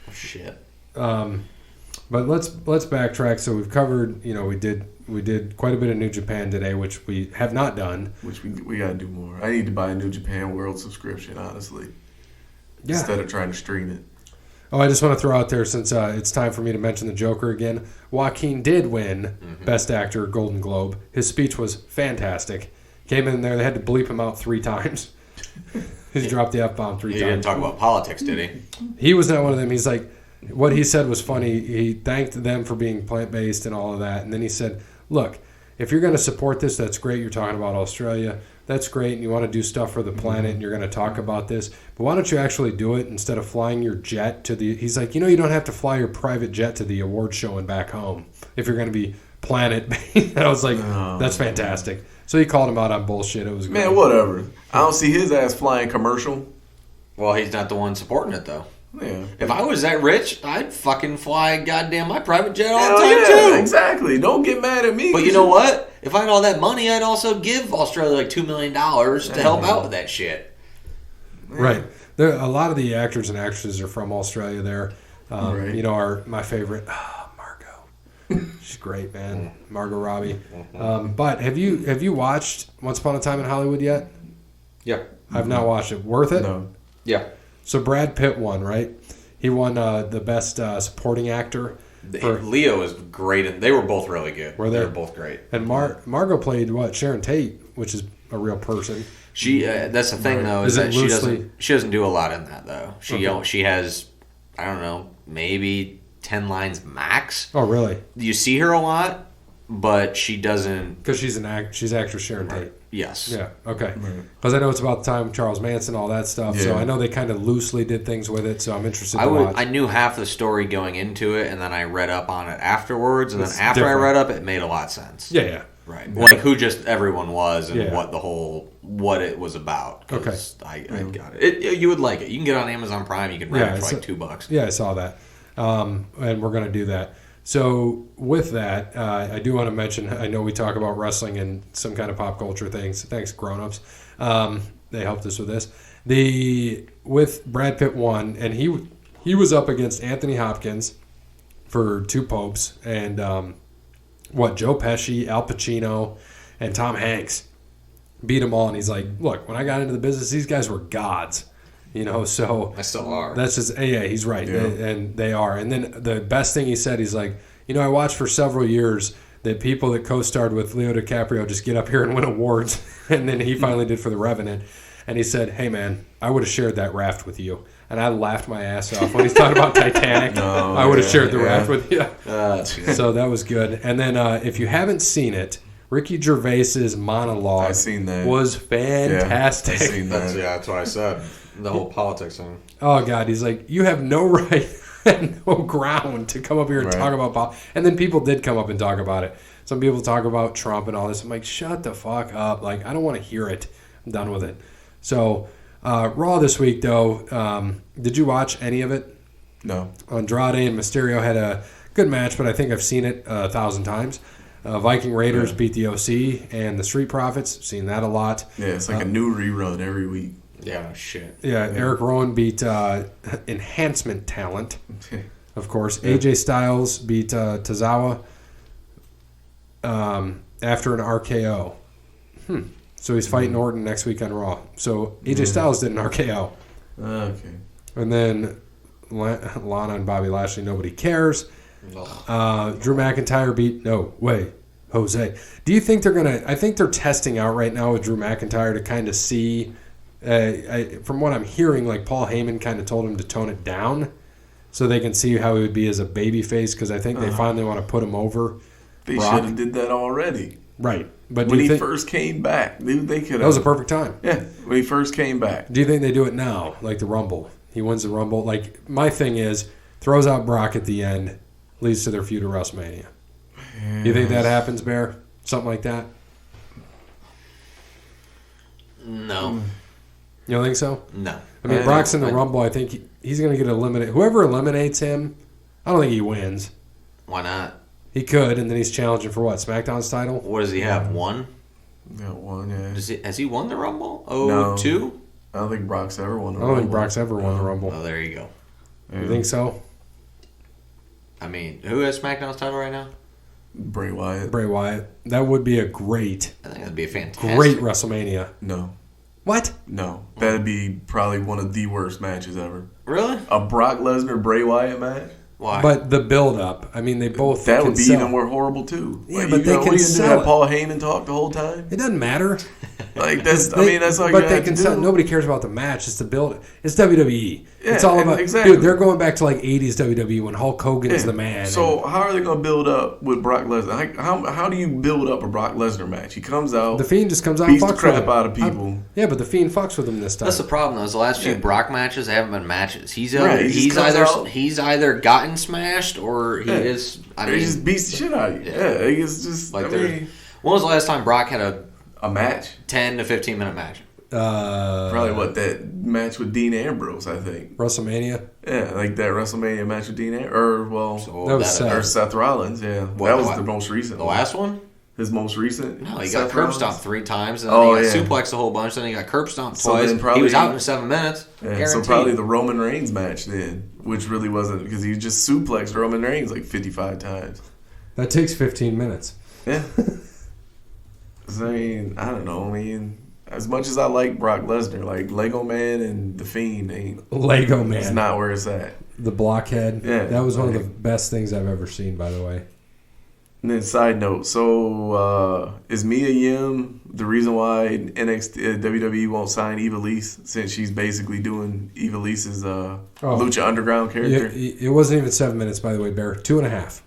Oh, shit. But let's backtrack. So we've covered, we did quite a bit of New Japan today, which we have not done. Which we got to do more. I need to buy a New Japan World subscription, honestly. Yeah. Instead of trying to stream it. Oh, I just want to throw out there, since it's time for me to mention the Joker again. Joaquin did win Best Actor Golden Globe. His speech was fantastic. Came in there, they had to bleep him out 3 times. He dropped the F-bomb 3 He times. didn't talk about politics, did he? He was not one of them. He's like, what he said was funny. He thanked them for being plant-based and all of that. And then he said, look, if you're going to support this, that's great. You're talking about Australia. That's great. And you want to do stuff for the planet and you're going to talk about this. But why don't you actually do it instead of flying your jet to the... He's like, you don't have to fly your private jet to the award show and back home if you're going to be planet-based. I was like, that's fantastic. So he called him out on bullshit. It was great. Man, whatever. I don't see his ass flying commercial. Well, he's not the one supporting it, though. Yeah. If I was that rich, I'd fucking fly goddamn my private jet all Hell the time, yeah, too. exactly. Don't get mad at me. But you know what? If I had all that money, I'd also give Australia like $2 million to help out with that shit. Right. There, a lot of the actors and actresses are from Australia there. Right. My favorite, Margot. She's great, man. Margot Robbie. But have you watched Once Upon a Time in Hollywood yet? Yeah. I've not watched it. Worth it? No. Yeah. So Brad Pitt won, right? He won the best supporting actor. Leo is great, and they were both really good. Were they? They were both great. And Margot played what? Sharon Tate, which is a real person. She that's the thing though is that she doesn't do a lot in that though. She has I don't know maybe 10 lines max. Oh really? You see her a lot, but she doesn't because she's actress Sharon Tate. Yes. Yeah. Okay. Because I know it's about the time of Charles Manson, all that stuff. Yeah. So I know they kind of loosely did things with it. So I'm interested to watch. I knew half the story going into it, and then I read up on it afterwards. And then after I read up, it made a lot of sense. Yeah. Yeah. Right. Yeah. Like who just everyone was and what it was about. Okay. I got it. You would like it. You can get it on Amazon Prime. You can rent it for like $2. Yeah, I saw that. And we're going to do that. So with that, I do want to mention, I know we talk about wrestling and some kind of pop culture things. Thanks, grown-ups. They helped us with this. With Brad Pitt won, and he was up against Anthony Hopkins for 2 popes, and Joe Pesci, Al Pacino, and Tom Hanks beat them all. And he's like, look, when I got into the business, these guys were gods. So I still are. That's just he's right, and they are. And then the best thing he said, he's like, I watched for several years that people that co-starred with Leo DiCaprio just get up here and win awards, and then he finally did for The Revenant, and he said, "Hey man, I would have shared that raft with you," and I laughed my ass off when he's talking about Titanic. I would have shared the raft with you. So that was good. And then if you haven't seen it, Ricky Gervais's monologue was fantastic. I've seen that. That's what I said. The whole politics thing. Oh, God. He's like, you have no right and no ground to come up here and talk about politics. And then people did come up and talk about it. Some people talk about Trump and all this. I'm like, shut the fuck up. Like, I don't want to hear it. I'm done with it. So, Raw this week, though, did you watch any of it? No. Andrade and Mysterio had a good match, but I think I've seen it 1,000 times. Viking Raiders beat the OC and the Street Profits. Seen that a lot. Yeah, it's like a new rerun every week. Yeah, shit. Yeah, Eric Rowan beat Enhancement Talent, of course. AJ Styles beat Tozawa after an RKO. So he's fighting Orton next week on Raw. So AJ Styles did an RKO. Okay. And then Lana and Bobby Lashley, nobody cares. Drew McIntyre beat Jose. Do you think they're gonna? I think they're testing out right now with Drew McIntyre to kind of see. From what I'm hearing, like Paul Heyman kind of told him to tone it down, so they can see how he would be as a babyface. Because I think they finally want to put him over. They should have did that already. Right, but when he first came back, they could have. That was a perfect time. Yeah, when he first came back. Do you think they do it now, like the Rumble? He wins the Rumble. Like my thing is, throws out Brock at the end. Leads to their feud at WrestleMania. Yes. You think that happens, Bear? Something like that? No. You don't think so? No. I mean, Brock's in the Rumble. I think he's going to get eliminated. Whoever eliminates him, I don't think he wins. Why not? He could, and then he's challenging for what? SmackDown's title? What does he have? One? Got one, yeah. Has he won the Rumble? No. 2? I don't think Brock's ever won the Rumble. I don't think Brock's ever won the Rumble. Oh, there you go. You think so? I mean, who has SmackDown's title right now? Bray Wyatt. That would be a great... I think that'd be a fantastic... Great WrestleMania. No. What? No. That'd be probably one of the worst matches ever. Really? A Brock Lesnar-Bray Wyatt match? Why? But the build-up, I mean, they both that would be even more horrible, too. Yeah, but they can sell it. Paul Heyman talk the whole time? It doesn't matter. Like that's all you have to do. Nobody cares about the match. It's the build. It's WWE. Yeah, it's all about. Exactly. Dude, they're going back to like 80s WWE when Hulk Hogan is the man. So how are they going to build up with Brock Lesnar? How do you build up a Brock Lesnar match? He comes out. The Fiend just comes out. Beats and the crap out of people. Yeah, but the Fiend fucks with him this time. That's the problem, though. Is the last few Brock matches they haven't been matches. He's either gotten smashed or he is. I mean, he just beats the shit out of you. Yeah, it's just like when was the last time Brock had a match? 10 to 15 minute match. Probably that match with Dean Ambrose, I think. WrestleMania? Yeah, like that WrestleMania match with Dean Ambrose. Or Seth Rollins, yeah. That was the most recent. The last one? His most recent? No, he got curb stomped 3 times, and then he got suplexed a whole bunch, then he got curb stomped twice. He was out in 7 minutes. Yeah, so probably the Roman Reigns match then, which really wasn't, because he just suplexed Roman Reigns like 55 times. That takes 15 minutes. Yeah. I mean, I don't know. I mean, as much as I like Brock Lesnar, like Lego Man and The Fiend ain't. Lego Man. It's not where it's at. The blockhead. Yeah, That was one of the best things I've ever seen, by the way. And then side note, so is Mia Yim the reason why WWE won't sign Ivelisse since she's basically doing Ivelisse's Lucha Underground character? It wasn't even 7 minutes, by the way, Bear. 2.5.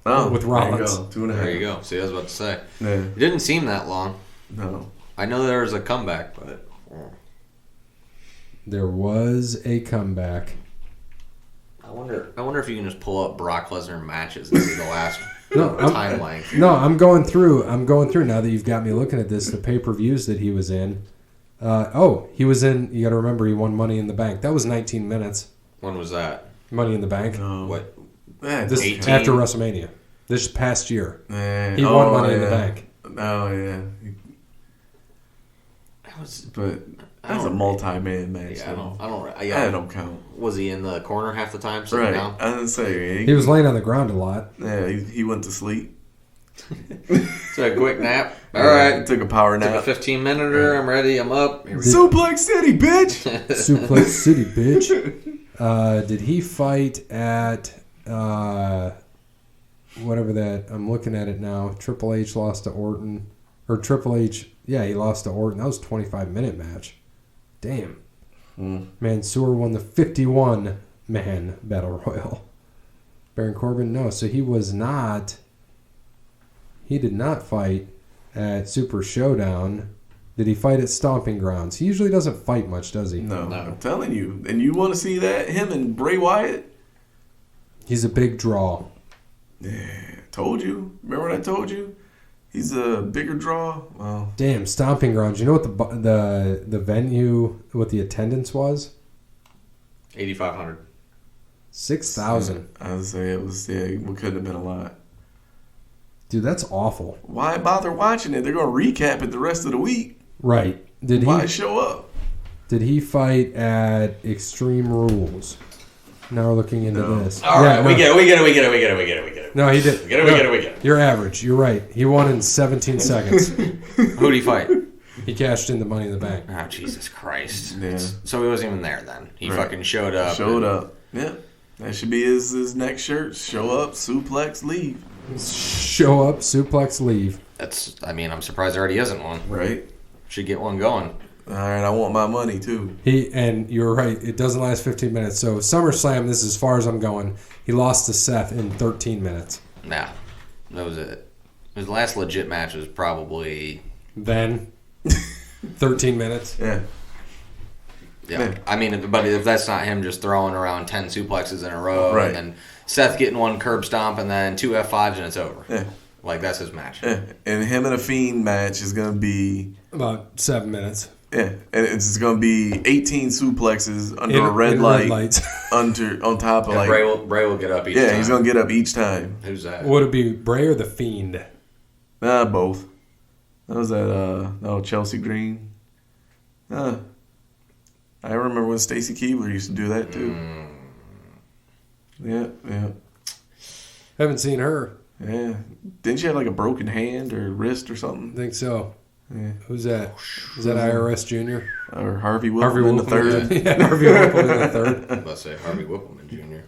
Oh, with Rollins. There you go. 2.5. There you go. See, I was about to say. Yeah. It didn't seem that long. No. I know there was a comeback, but... There was a comeback. I wonder if you can just pull up Brock Lesnar matches and see the last time length. No, I'm going through now that you've got me looking at this, the pay-per-views that he was in. He was in, you got to remember, he won Money in the Bank. That was 19 minutes. When was that? Money in the Bank. What? This 18? after WrestleMania. This past year. He won won Money in the Bank. Oh, yeah. That was a multi-man match. Yeah, That don't count. Was he in the corner half the time sitting Right. down? I didn't say He was laying on the ground a lot. Yeah, he went to sleep. Took a quick nap. All right. Took a power nap. Took a 15-minute. I'm ready. I'm up. Suplex City, bitch! Suplex City, bitch. Did he fight at whatever that? I'm looking at it now. Triple H lost to Orton, or Triple H? Yeah, he lost to Orton. That was a 25-minute match. Damn. Mansoor won the 51-man Battle Royal. Baron Corbin, no. So he was not. He did not fight at Super Showdown. Did he fight at Stomping Grounds? He usually doesn't fight much, does he? No. I'm telling you. And you want to see that? Him and Bray Wyatt? He's a big draw. Yeah, told you. Remember what I told you? He's a bigger draw. Well, damn, Stomping Grounds. You know what the venue, what the attendance was? 8,500. 6,000. I would say it was. Yeah, it couldn't have been a lot. Dude, that's awful. Why bother watching it? They're gonna recap it the rest of the week. Right. Why show up? Did he fight at Extreme Rules? Now we're looking into this. All right, we get it. No, he did. We get it. You're average. You're right. He won in 17 seconds. Who'd he fight? He cashed in the Money in the Bank. Oh, Jesus Christ. Yeah. So he wasn't even there then. He fucking showed up. Yeah. That should be his next shirt. Show up, suplex, leave. Show up, suplex, leave. I'm surprised there already isn't one. Right. Should get one going. All right, I want my money too. And you're right, it doesn't last 15 minutes. So SummerSlam, this is as far as I'm going. He lost to Seth in 13 minutes. Nah, that was it. His last legit match was probably... Then 13 minutes. Yeah. Yeah. I mean, but if that's not him just throwing around 10 suplexes in a row, right. And then Seth getting one curb stomp and then 2 F5s and it's over. Yeah. Like, that's his match. Yeah. And him and a Fiend match is going to be... About 7 minutes. Yeah, and it's going to be 18 suplexes under a red light on top of Bray will get up each time. Yeah, he's going to get up each time. Who's that? Would it be Bray or the Fiend? Both. That was at Chelsea Green. I remember when Stacy Keibler used to do that too. Yeah. Haven't seen her. Yeah. Didn't she have like a broken hand or wrist or something? I think so. Yeah. Who's that? Is that IRS Jr.? Or Harvey Whippleman the third? Yeah, Harvey Whippleman the third. I was about to say Harvey Whippleman Jr.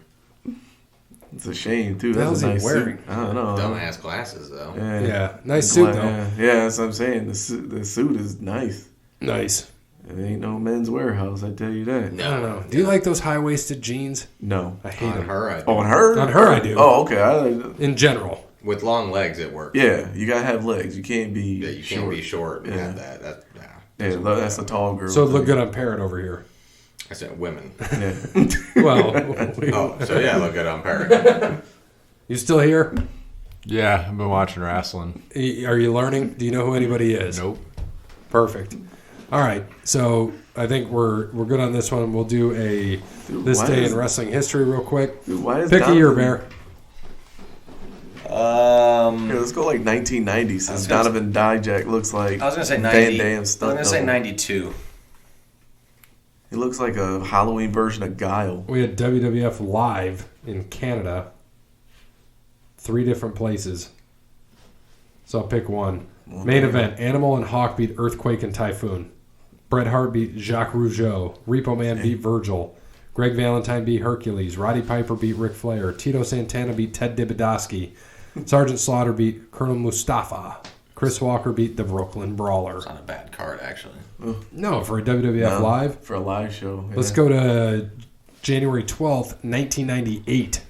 It's a shame too. What That's the a hell's nice he wearing? suit. I don't know. Dumbass glasses though. Yeah. Nice suit though. Yeah, that's what I'm saying. The suit is nice. Nice. It ain't no Men's Warehouse, I tell you that. I don't know. Do you like those high-waisted jeans? No. I hate them. Her, I do. Oh, on her? On her, I do. Oh, okay. In general. With long legs, it works. Yeah, you gotta have legs. You can't be Yeah, you can't be short and Yeah. have that. Yeah, that's a tall girl. So it looked good on Parrot over here. I said women. Yeah. Well, So yeah, look good on Parrot. you still here? Yeah, I've been watching wrestling. Are you learning? Do you know who anybody is? Nope. Perfect. All right. So I think we're good on this one. We'll do this day in wrestling history real quick. Dude, why is Pick a year, Donovan- Bear. Here, let's go like 1990 since Donovan Dijak looks like I was gonna say Van 90. Damme I was stunt gonna say double. 92. He looks like a Halloween version of Guile. We had WWF Live in Canada. 3 different places. So I'll pick one. Main event, Animal and Hawk beat Earthquake and Typhoon. Bret Hart beat Jacques Rougeau. Repo Man beat Virgil. Greg Valentine beat Hercules. Roddy Piper beat Ric Flair. Tito Santana beat Ted DiBiase. Sergeant Slaughter beat Colonel Mustafa. Chris Walker beat the Brooklyn Brawler. It's not a bad card, actually. No, for a WWF Live. For a live show. Yeah. Let's go to January 12th, 1998.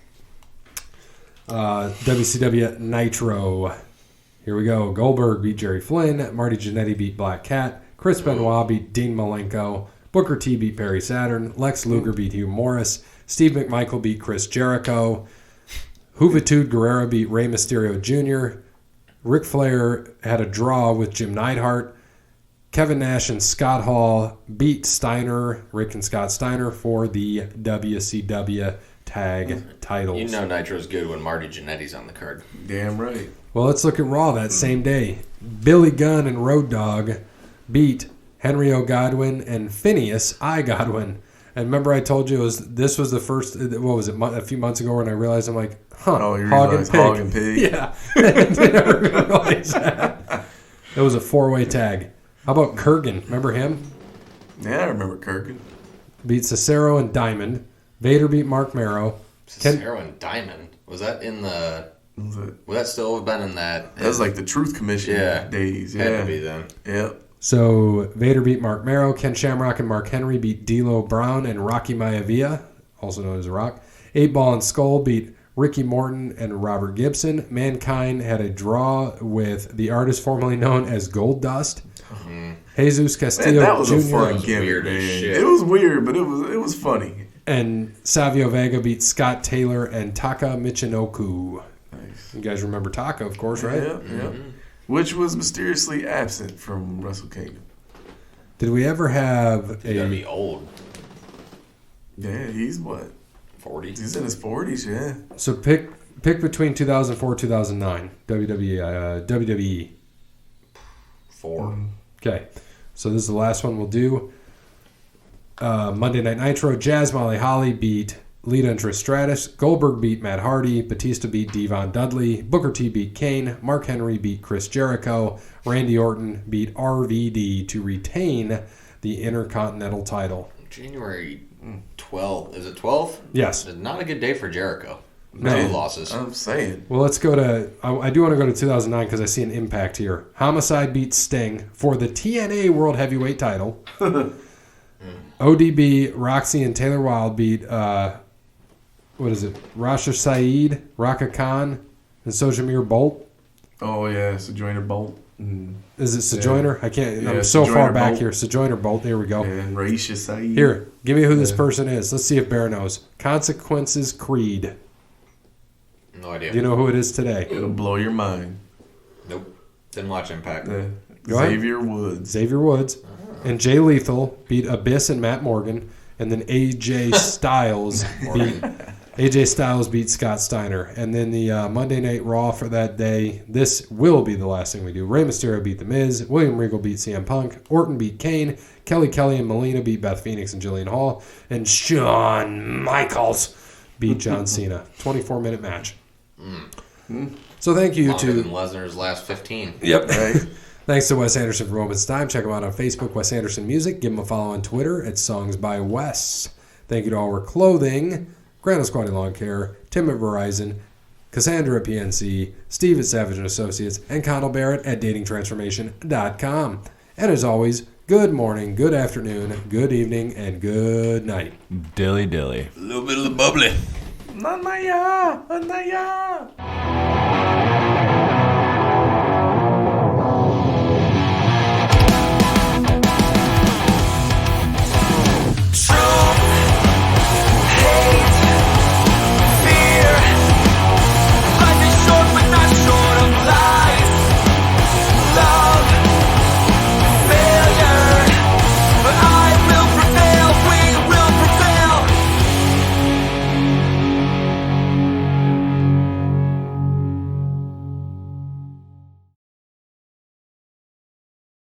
WCW Nitro. Here we go. Goldberg beat Jerry Flynn. Marty Jannetty beat Black Cat. Chris Benoit beat Dean Malenko. Booker T beat Perry Saturn. Lex Luger beat Hugh Morris. Steve McMichael beat Chris Jericho. Juventud Guerrera beat Rey Mysterio Jr. Ric Flair had a draw with Jim Neidhart. Kevin Nash and Scott Hall beat Rick and Scott Steiner, for the WCW tag titles. You know Nitro's good when Marty Jannetty's on the card. Damn right. Well, let's look at Raw that same day. Billy Gunn and Road Dogg beat Henry O. Godwin and Phineas I. Godwin. And remember I told you this was the first, what was it, a few months ago when I realized, I'm like, you Hog and Pig. Hog and Pig. Yeah. I never realized that. It was a 4-way tag. How about Kurgan? Remember him? Yeah, I remember Kurgan. Beat Cesaro and Diamond. Vader beat Mark Marrow. Cesaro and Diamond? Was that in the... Would that still have been in that? That was like the Truth Commission days. Yeah. Had to be then. Yep. So Vader beat Mark Marrow. Ken Shamrock and Mark Henry beat D'Lo Brown and Rocky Maivia, also known as Rock. 8-Ball and Skull beat Ricky Morton and Robert Gibson. Mankind had a draw with the artist formerly known as Gold Dust. Jesus Castillo that was Jr. a fun gimmick, man. It was weird, but it was funny. And Savio Vega beat Scott Taylor and Taka Michinoku. Nice. You guys remember Taka, of course, right? Yeah, yeah. Which was mysteriously absent from Wrestle Kingdom. Did we ever have He's gotta be old. Yeah, he's what? 40. He's in his 40s, yeah. So pick between 2004 2009 WWE. 4. Okay, so this is the last one we'll do. Monday Night Nitro. Jazz Molly Holly beat Lita and Trish Stratus. Goldberg beat Matt Hardy. Batista beat Devon Dudley. Booker T beat Kane. Mark Henry beat Chris Jericho. Randy Orton beat RVD to retain the Intercontinental title. January 12th. Is it 12th? Yes. It's not a good day for Jericho. No. 2 losses. I'm saying. Well, let's go to... I do want to go to 2009 because I see an impact here. Homicide beat Sting for the TNA World Heavyweight title. ODB, Roxy, and Taylor Wilde beat... what is it? Rasha Saeed, Raka Khan, and Sojamir Bolt. Oh, yeah, Sojourner Bolt. Is it Sojourner? I can't... Yeah, I'm so far Sojourner back Bolt. here. Sojourner Bolt. Here we go. And Raisha Saeed. Here, give me who this person is. Let's see if Bear knows. Consequences Creed. No idea. Do you know who it is today? It'll blow your mind. Nope. Didn't watch Impact. Go ahead. Xavier Woods. Xavier Woods. And Jay Lethal beat Abyss and Matt Morgan. And then AJ Styles beat Scott Steiner. And then the Monday Night Raw for that day, this will be the last thing we do. Rey Mysterio beat The Miz. William Regal beat CM Punk. Orton beat Kane. Kelly and Melina beat Beth Phoenix and Jillian Hall. And Shawn Michaels beat John Cena. 24-minute match. So thank you Longer to... than Lesnar's last 15. Yep. Right? Thanks to Wes Anderson for Moments of Time. Check him out on Facebook, Wes Anderson Music. Give him a follow on Twitter at Songs by Wes. Thank you to All Wear Clothing, Crandall Squatty Lawn Care, Tim at Verizon, Cassandra at PNC, Steve at Savage & Associates, and Connell Barrett at datingtransformation.com. And as always, good morning, good afternoon, good evening, and good night. Dilly dilly. A little bit of the bubbly. Nanaya!